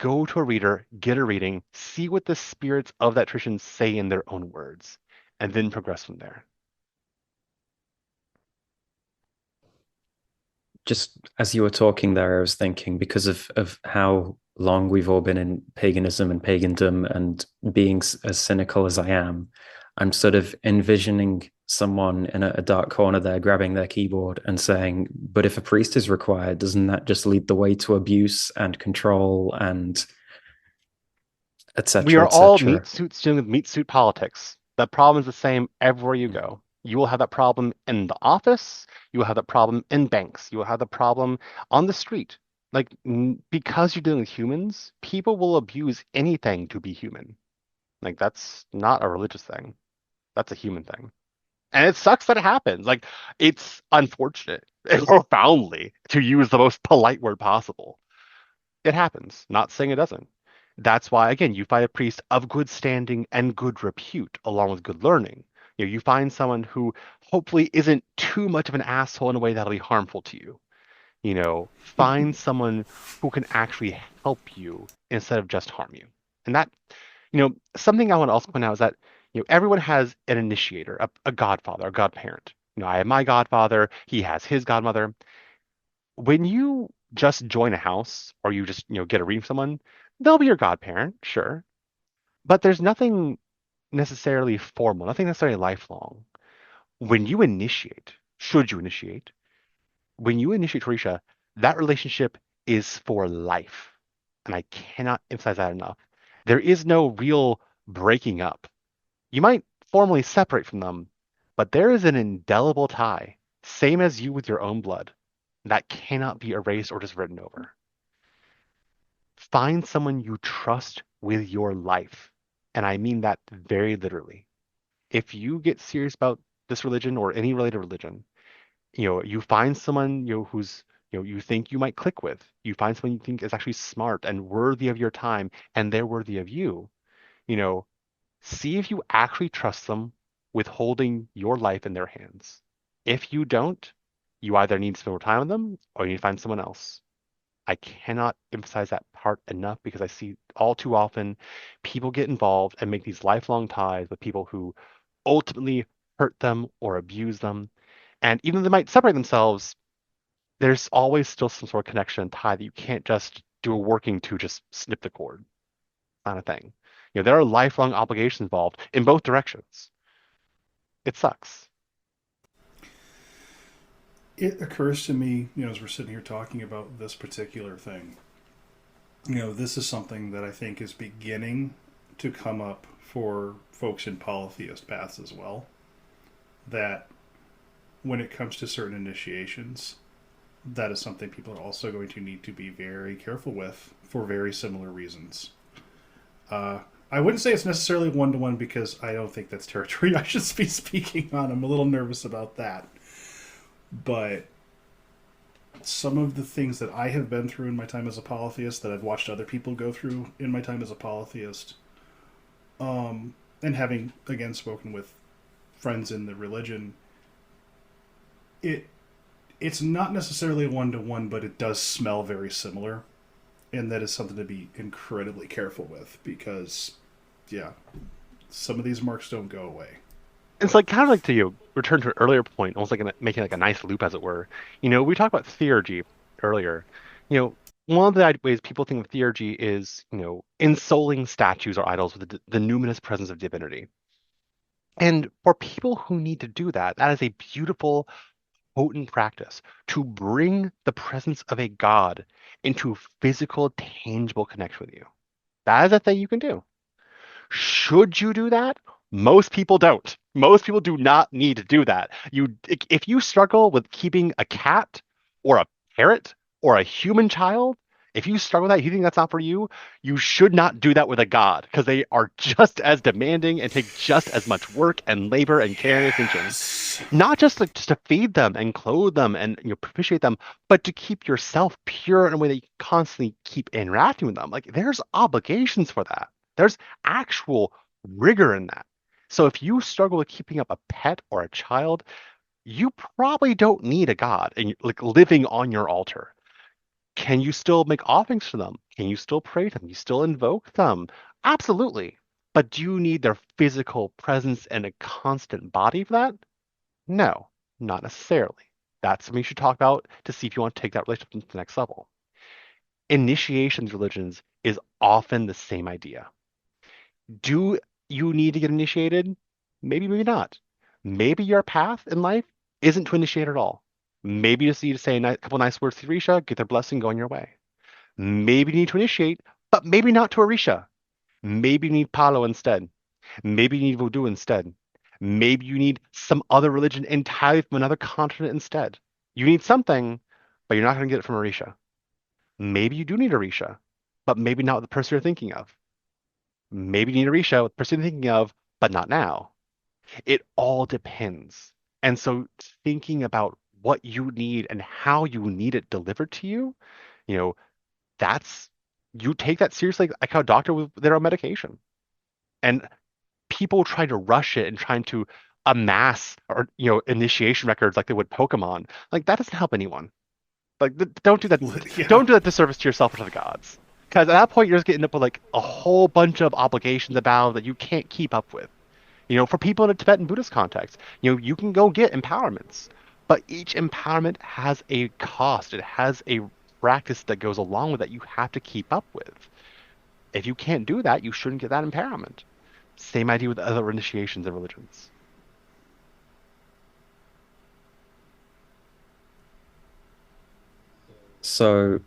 go to a reader, get a reading, see what the spirits of that tradition say in their own words, and then progress from there. Just as you were talking there, I was thinking, because of how long we've all been in paganism and pagandom, and being as cynical as I am, I'm sort of envisioning someone in a dark corner there grabbing their keyboard and saying, but if a priest is required, doesn't that just lead the way to abuse and control and etc. We are all meat suits dealing with meat suit politics. The problem is the same everywhere you go. You will have that problem in the office. You will have that problem in banks. You will have the problem on the street. Like, because you're dealing with humans, people will abuse anything to be human. Like, that's not a religious thing. That's a human thing. And it sucks that it happens. Like, it's unfortunate, profoundly, to use the most polite word possible. It happens. Not saying it doesn't. That's why, again, you find a priest of good standing and good repute, along with good learning. You find someone who hopefully isn't too much of an asshole in a way that'll be harmful to you. Find someone who can actually help you instead of just harm you. And that, something I want to also point out is that, everyone has an initiator, a godfather, a godparent. I have my godfather, he has his godmother. When you just join a house or you just, get a reading from someone, they'll be your godparent, sure. But there's nothing necessarily formal, nothing necessarily lifelong. When you initiate, should you initiate, when you initiate Orisha, that relationship is for life. And I cannot emphasize that enough. There is no real breaking up. You might formally separate from them, but there is an indelible tie, same as you with your own blood, that cannot be erased or just written over. Find someone you trust with your life. And I mean that very literally. If you get serious about this religion or any related religion, you find someone who's you think you might click with. You find someone you think is actually smart and worthy of your time, and they're worthy of you. See if you actually trust them with holding your life in their hands. If you don't, you either need to spend more time with them or you need to find someone else. I cannot emphasize that part enough because I see all too often people get involved and make these lifelong ties with people who ultimately hurt them or abuse them. And even though they might separate themselves, there's always still some sort of connection and tie that you can't just do a working to just snip the cord. Not a thing. There are lifelong obligations involved in both directions. It sucks. It occurs to me, as we're sitting here talking about this particular thing, this is something that I think is beginning to come up for folks in polytheist paths as well. That when it comes to certain initiations, that is something people are also going to need to be very careful with for very similar reasons. I wouldn't say it's necessarily one-to-one because I don't think that's territory I should be speaking on. I'm a little nervous about that. But some of the things that I have been through in my time as a polytheist, that I've watched other people go through in my time as a polytheist, and having, again, spoken with friends in the religion, it's not necessarily one-to-one, but it does smell very similar. And that is something to be incredibly careful with because, some of these marks don't go away. It's like kind of like to return to an earlier point, almost like making like a nice loop, as it were. We talked about theurgy earlier. one of the ways people think of theurgy is, ensouling statues or idols with the numinous presence of divinity. And for people who need to do that, that is a beautiful, potent practice to bring the presence of a god into physical, tangible connection with you. That is a thing you can do. Should you do that? Most people don't. Most people do not need to do that. If you struggle with keeping a cat or a parrot or a human child, if you struggle with that, you think that's not for you, you should not do that with a god because they are just as demanding and take just as much work and labor and care and attention. Yes. Not just to feed them and clothe them and propitiate them, but to keep yourself pure in a way that you constantly keep interacting with them. Like there's obligations for that. There's actual rigor in that. So if you struggle with keeping up a pet or a child, you probably don't need a god and like living on your altar. Can you still make offerings to them? Can you still pray to them? You still invoke them? Absolutely. But do you need their physical presence and a constant body for that? No, not necessarily. That's something you should talk about to see if you want to take that relationship to the next level. Initiations religions is often the same idea. Do you need to get initiated? Maybe, maybe not. Maybe your path in life isn't to initiate at all. Maybe you just need to say a couple nice words to Risha, get their blessing, go on your way. Maybe you need to initiate, but maybe not to Orisha. Maybe you need Palo instead. Maybe you need Voodoo instead. Maybe you need some other religion entirely from another continent instead. You need something, but you're not going to get it from Orisha. Maybe you do need Orisha, but maybe not the person you're thinking of. Maybe you need Orisha with the person you're thinking of, but not now. It all depends. And so thinking about what you need and how you need it delivered to you, you know, that's you take that seriously like how a doctor with their own medication. And people try to rush it and trying to amass or initiation records like they would Pokemon. Like that doesn't help anyone. Like don't do that. Yeah. Don't do that disservice to yourself or to the gods. Because at that point you're just getting up with like a whole bunch of obligations about that you can't keep up with. For people in a Tibetan Buddhist context, you can go get empowerments, but each empowerment has a cost. It has a practice that goes along with that you have to keep up with. If you can't do that, you shouldn't get that empowerment. Same idea with other initiations and religions. So,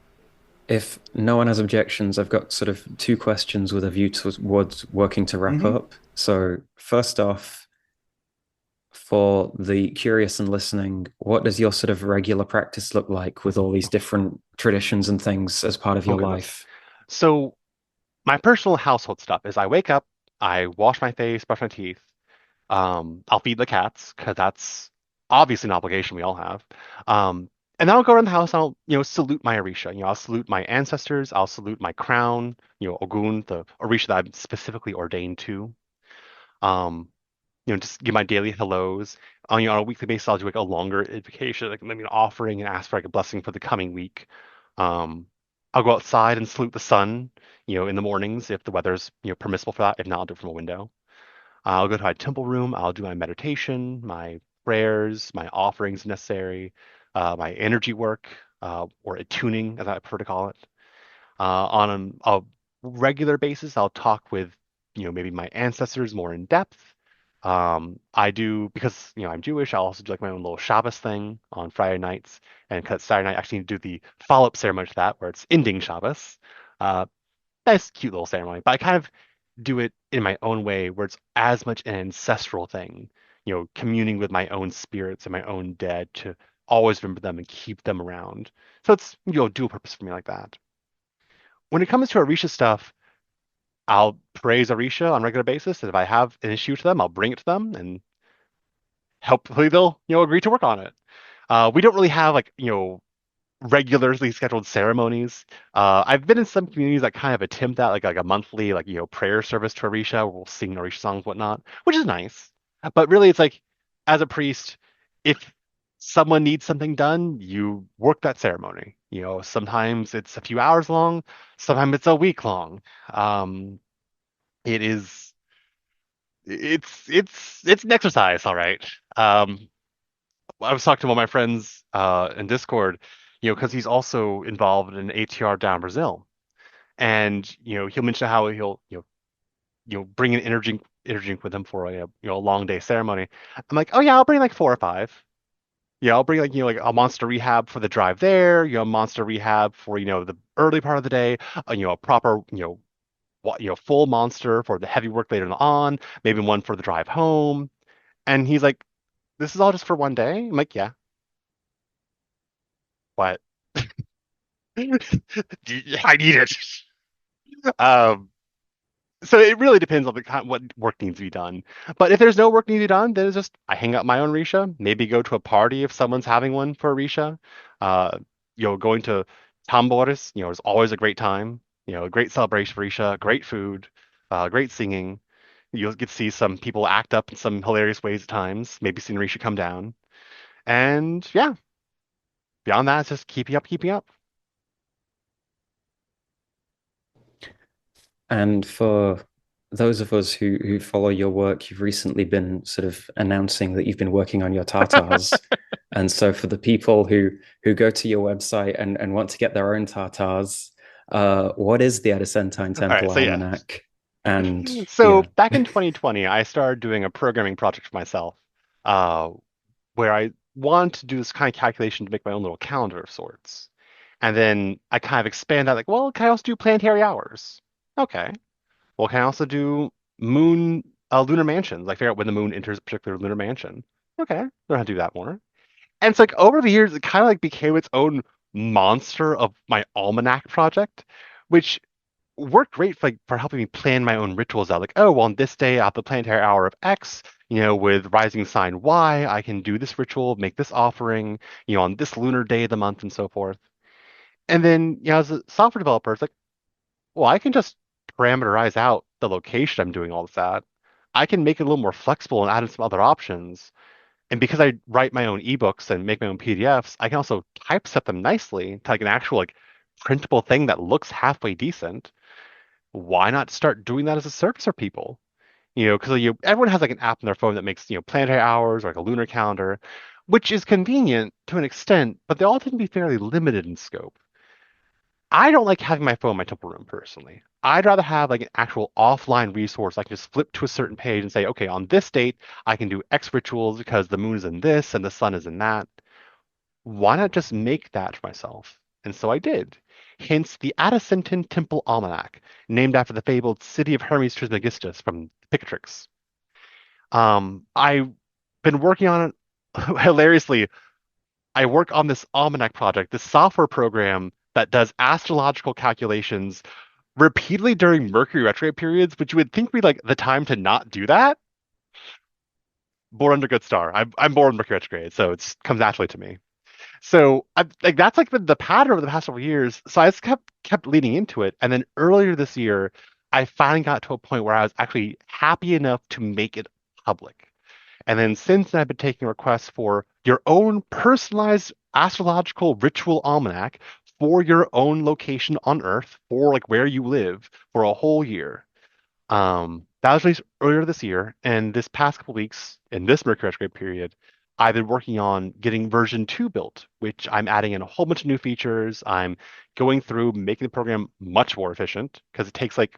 if no one has objections, I've got sort of two questions with a view towards working to wrap Mhm. up. So, first off, for the curious and listening, what does your sort of regular practice look like with all these different traditions and things as part of Oh your goodness. life? So my personal household stuff is I wake up, I wash my face, brush my teeth. I'll feed the cats because that's obviously an obligation we all have. And then I'll go around the house and I'll, salute my Orisha. I'll salute my ancestors. I'll salute my crown, Ogun, the Orisha that I'm specifically ordained to. Um, just give my daily hellos. On a weekly basis, I'll do like a longer invocation, like maybe an offering and ask for like a blessing for the coming week. Um, I'll go outside and salute the sun, in the mornings if the weather's, permissible for that. If not, I'll do it from a window. I'll go to my temple room. I'll do my meditation, my prayers, my offerings if necessary, my energy work, or attuning, as I prefer to call it. On a regular basis, I'll talk with, maybe my ancestors more in depth. I do because I'm Jewish. I'll also do like my own little Shabbos thing on Friday nights, and because Saturday night, I actually do the follow-up ceremony to that, where it's ending Shabbos. Uh, nice, cute little ceremony, but I kind of do it in my own way, where it's as much an ancestral thing, communing with my own spirits and my own dead to always remember them and keep them around. So it's dual purpose for me like that. When it comes to Orisha stuff, I'll praise Orisha on a regular basis. And if I have an issue to them, I'll bring it to them, and hopefully they'll agree to work on it. We don't really have like regularly scheduled ceremonies. I've been in some communities that kind of attempt that, like a monthly, like prayer service to Orisha, where we'll sing Orisha songs, whatnot, which is nice. But really, it's like as a priest, if someone needs something done, you work that ceremony. Sometimes it's a few hours long, sometimes it's a week long. It is, it's an exercise, all right. I was talking to one of my friends in Discord. because he's also involved in ATR down Brazil. And, he'll mention how he'll, bring an energy drink with him for a long day ceremony. I'm like, oh yeah, I'll bring like four or five. Yeah, I'll bring like like a monster rehab for the drive there, a monster rehab for the early part of the day, a proper full monster for the heavy work later on, maybe one for the drive home. And he's like, this is all just for one day. I'm like, yeah, but I need it. Um, so it really depends on what work needs to be done. But if there's no work needed done, then it's just I hang out my own Risha, maybe go to a party if someone's having one for a Risha. Uh, going to tambores, is always a great time. A great celebration for Risha, great food, great singing. You'll get to see some people act up in some hilarious ways at times. Maybe see Risha come down. And yeah, beyond that, it's just keeping up, keeping up. And for those of us who follow your work, you've recently been sort of announcing that you've been working on your Tartars. And so for the people who go to your website and want to get their own Tartars, what is the Adicentine All right, Temple so yeah. Almanac? And So yeah. back in 2020, I started doing a programming project for myself, uh, where I want to do this kind of calculation to make my own little calendar of sorts. And then I kind of expand that, like, well, can I also do planetary hours? Okay. Well, can I also do lunar mansions? Like figure out when the moon enters a particular lunar mansion. Okay, learn how to do that more. And it's like over the years, it kind of like became its own monster of my almanac project, which worked great for helping me plan my own rituals out. Like, oh, well, on this day at the planetary hour of X, with rising sign Y, I can do this ritual, make this offering, on this lunar day of the month, and so forth. And then, as a software developer, it's like, well, I can just parameterize out the location I'm doing all this at. I can make it a little more flexible and add in some other options. And because I write my own ebooks and make my own PDFs, I can also typeset them nicely to like an actual like printable thing that looks halfway decent. Why not start doing that as a service for people? Because everyone has like an app on their phone that makes planetary hours or like a lunar calendar, which is convenient to an extent, but they all tend to be fairly limited in scope. I don't like having my phone in my temple room personally. I'd rather have like an actual offline resource I can just flip to a certain page and say, okay, on this date I can do X rituals because the moon is in this and the sun is in that. Why not just make that for myself? And so I did. Hence the Addisonton Temple Almanac, named after the fabled city of Hermes Trismegistus from Picatrix. I've been working on it hilariously. I work on this almanac project, this software program that does astrological calculations repeatedly during Mercury retrograde periods, which you would think would be like the time to not do that. Born under good star. I'm born Mercury retrograde, so it comes naturally to me. So like that's like been the pattern over the past several years. So I just kept leading into it, and then earlier this year, I finally got to a point where I was actually happy enough to make it public. And then since then, I've been taking requests for your own personalized astrological ritual almanac for your own location on Earth, for like where you live for a whole year. That was released earlier this year, and this past couple weeks in this Mercury retrograde period, I've been working on getting version 2 built, which I'm adding in a whole bunch of new features. I'm going through making the program much more efficient because it takes like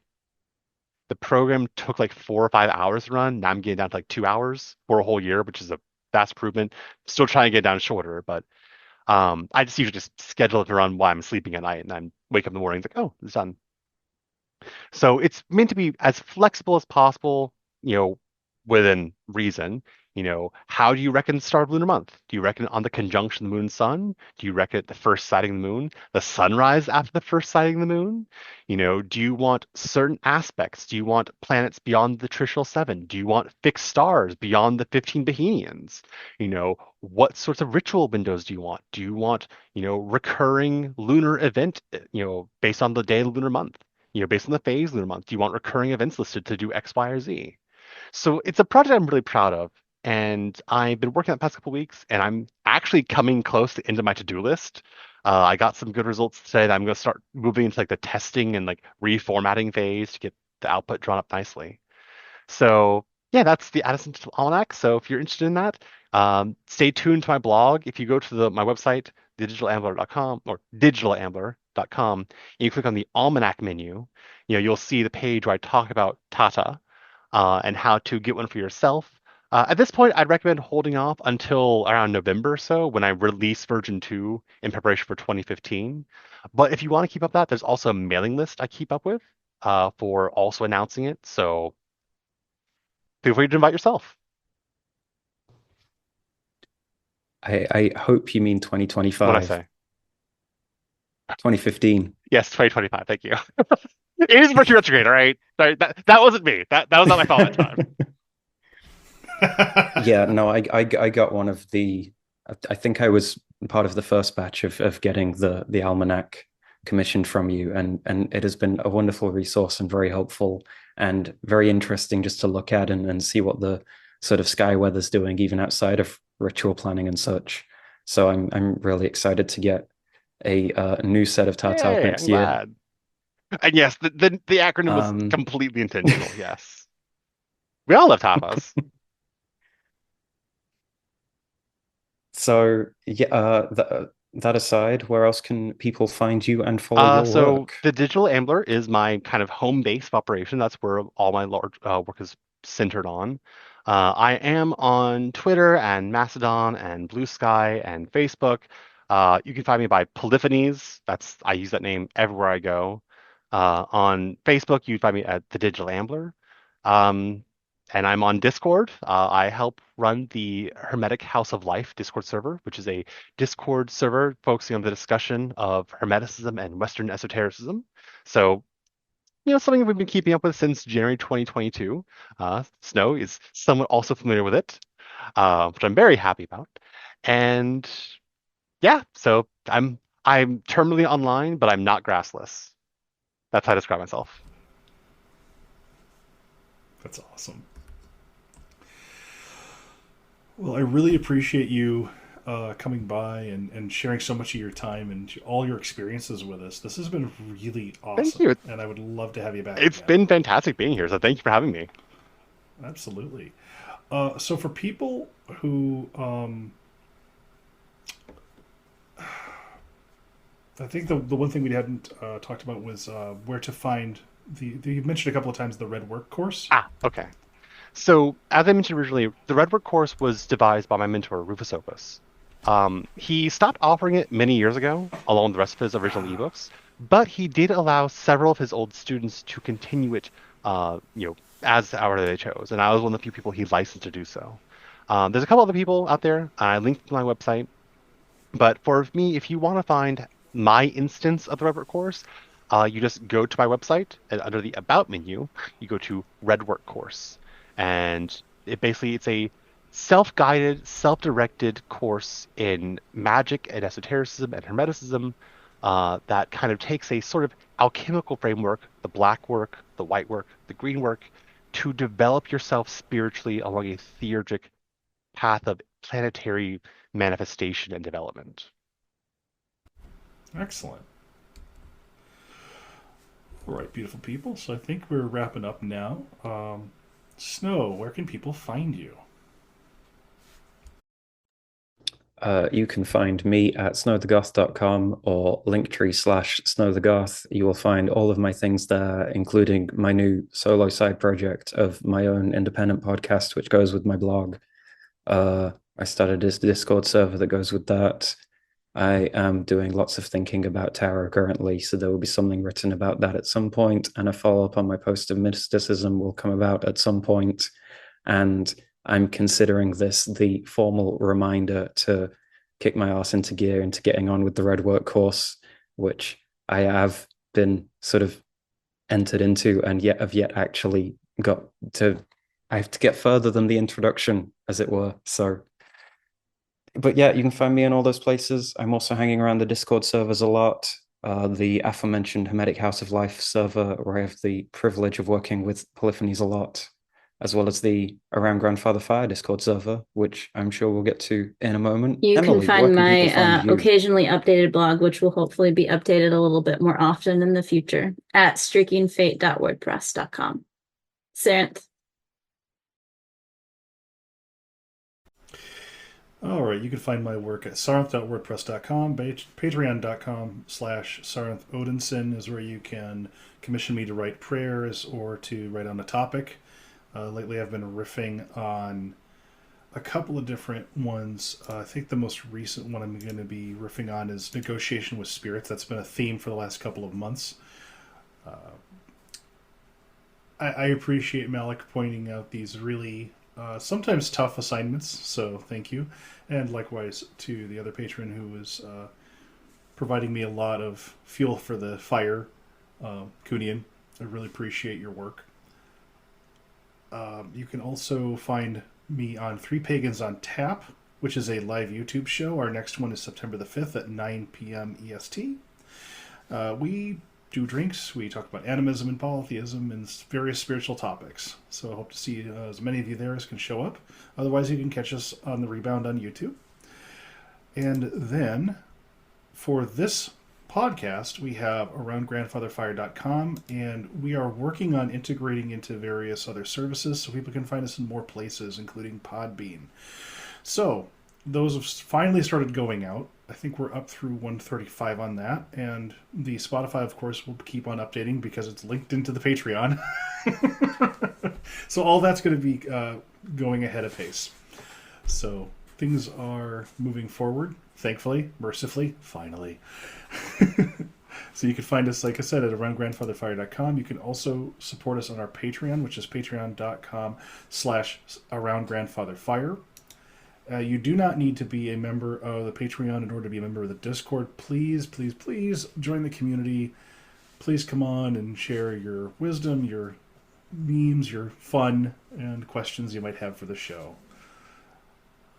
the program took like 4 or 5 hours to run. Now I'm getting down to like 2 hours for a whole year, which is a vast improvement. Still trying to get it down shorter, but I just usually just schedule it to run while I'm sleeping at night, and I wake up in the morning, it's like, oh, it's done. So it's meant to be as flexible as possible, within reason. How do you reckon start of lunar month? Do you reckon on the conjunction of the moon and sun? Do you reckon at the first sighting of the moon, the sunrise after the first sighting of the moon? Do you want certain aspects? Do you want planets beyond the traditional seven? Do you want fixed stars beyond the 15 Bohemians? What sorts of ritual windows do you want? Do you want, recurring lunar event, based on the day of the lunar month? Based on the phase lunar month, do you want recurring events listed to do X, Y, or Z? So it's a project I'm really proud of. And I've been working on the past couple weeks, and I'm actually coming close to the end of my to-do list. I got some good results today that I'm going to start moving into like the testing and like reformatting phase to get the output drawn up nicely. So yeah, that's the Addison Almanac. So if you're interested in that, stay tuned to my blog. If you go to my website, digitalambler.com or digitalambler.com, and you click on the Almanac menu, you'll see the page where I talk about Tata and how to get one for yourself. At this point, I'd recommend holding off until around November or so when I release version 2 in preparation for 2015. But if you want to keep up that, there's also a mailing list I keep up with for also announcing it. So feel free to invite yourself. I hope you mean What I 2025, say? 2015. Yes, 2025. Thank you. It is Mercury retrograde, all right? Sorry, that wasn't me. That was not my fault that time. Yeah, no, I got one of the. I think I was part of the first batch of getting the almanac commissioned from you, and it has been a wonderful resource and very helpful and very interesting just to look at and see what the sort of sky weather's doing even outside of ritual planning and such. So I'm really excited to get a new set of tartars Hey, next I'm year. glad. And yes, the acronym was Um, completely intentional. Yes, we all love tapas. so yeah, that aside, where else can people find you and follow your So work? the Digital Ambler is my kind of home base of operation. That's where all my large work is centered on. I am on Twitter and Mastodon and Blue Sky and Facebook. You can find me by Polyphanes. I use that name everywhere I go. On Facebook, you can find me at the Digital Ambler. Um, and I'm on Discord. I help run the Hermetic House of Life Discord server, which is a Discord server focusing on the discussion of Hermeticism and Western esotericism. So, something we've been keeping up with since January 2022. Snow is somewhat also familiar with it, which I'm very happy about. And yeah, so I'm terminally online, but I'm not grassless. That's how I describe myself. That's awesome. Well, I really appreciate you coming by and sharing so much of your time and all your experiences with us. This has been really Thank awesome, you. and I would love to have you back It's again. been fantastic being here, so thank you for having me. Absolutely. So for people who, I think the one thing we hadn't talked about was where to find you mentioned a couple of times the Red Work course. Okay. So, as I mentioned originally, the Redwork course was devised by my mentor, Rufus Opus. He stopped offering it many years ago, along with the rest of his original ebooks, but he did allow several of his old students to continue it, as however they chose, and I was one of the few people he licensed to do so. There's a couple other people out there. I linked to my website, but for me, if you want to find my instance of the Redwork course, you just go to my website, and under the About menu, you go to Redwork course. And it's a self-guided, self-directed course in magic and esotericism and hermeticism that kind of takes a sort of alchemical framework, the black work, the white work, the green work, to develop yourself spiritually along a theurgic path of planetary manifestation and development. Excellent. All right, beautiful people. So I think we're wrapping up now. Snow, where can people find you? You can find me at snowthegoth.com or linktree/snowthegoth. You will find all of my things there, including my new solo side project of my own independent podcast, which goes with my blog. I started this Discord server that goes with that. I am doing lots of thinking about tarot currently, so there will be something written about that at some point, and a follow-up on my post of mysticism will come about at some point. And I'm considering this the formal reminder to kick my ass into gear into getting on with the Red Work course, which I have been sort of entered into and yet have yet actually got to. I have to get further than the introduction, as it were. So, but yeah, you can find me in all those places. I'm also hanging around the Discord servers a lot. The aforementioned Hermetic House of Life server, where I have the privilege of working with Polyphanes a lot, as well as the Around Grandfather Fire Discord server, which I'm sure we'll get to in a moment. You Emily, can where find can people my find you? occasionally updated blog, which will hopefully be updated a little bit more often in the future, at streakingfate.wordpress.com. Sarenth. All right, you can find my work at saranth.wordpress.com. Patreon.com/SaranthOdinson is where you can commission me to write prayers or to write on a topic. Lately, I've been riffing on a couple of different ones. I think the most recent one I'm going to be riffing on is negotiation with spirits. That's been a theme for the last couple of months. I appreciate Malik pointing out these really sometimes tough assignments, so thank you. And likewise to the other patron who is providing me a lot of fuel for the fire, Kunian. I really appreciate your work. You can also find me on Three Pagans on Tap, which is a live YouTube show. Our next one is September the 5th at 9 p.m. EST. We do drinks, we talk about animism and polytheism and various spiritual topics. So I hope to see as many of you there as can show up. Otherwise, you can catch us on the rebound on YouTube. And then, for this podcast, we have aroundgrandfatherfire.com, and we are working on integrating into various other services so people can find us in more places, including Podbean. So, those have finally started going out. I think we're up through 135 on that, and the Spotify, of course, will keep on updating because it's linked into the Patreon. So all that's going to be going ahead of pace. So things are moving forward, thankfully, mercifully, finally. So you can find us, like I said, at aroundgrandfatherfire.com. You can also support us on our Patreon, which is patreon.com/aroundgrandfatherfire. You do not need to be a member of the Patreon in order to be a member of the Discord. Please, please, please join the community. Please come on and share your wisdom, your memes, your fun, and questions you might have for the show.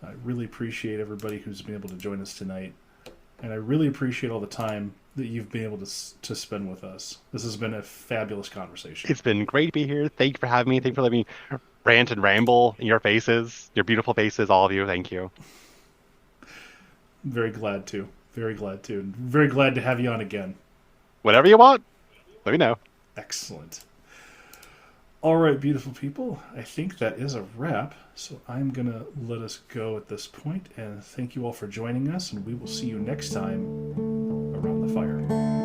I really appreciate everybody who's been able to join us tonight. And I really appreciate all the time that you've been able to spend with us. This has been a fabulous conversation. It's been great to be here. Thank you for having me. Thank you for letting me rant and ramble in your faces, your beautiful faces, all of you. Thank you. Very glad to. Very glad to. And very glad to have you on again. Whatever you want, let me know. Excellent. All right, beautiful people. I think that is a wrap. So I'm going to let us go at this point. And thank you all for joining us. And we will see you next time around the fire.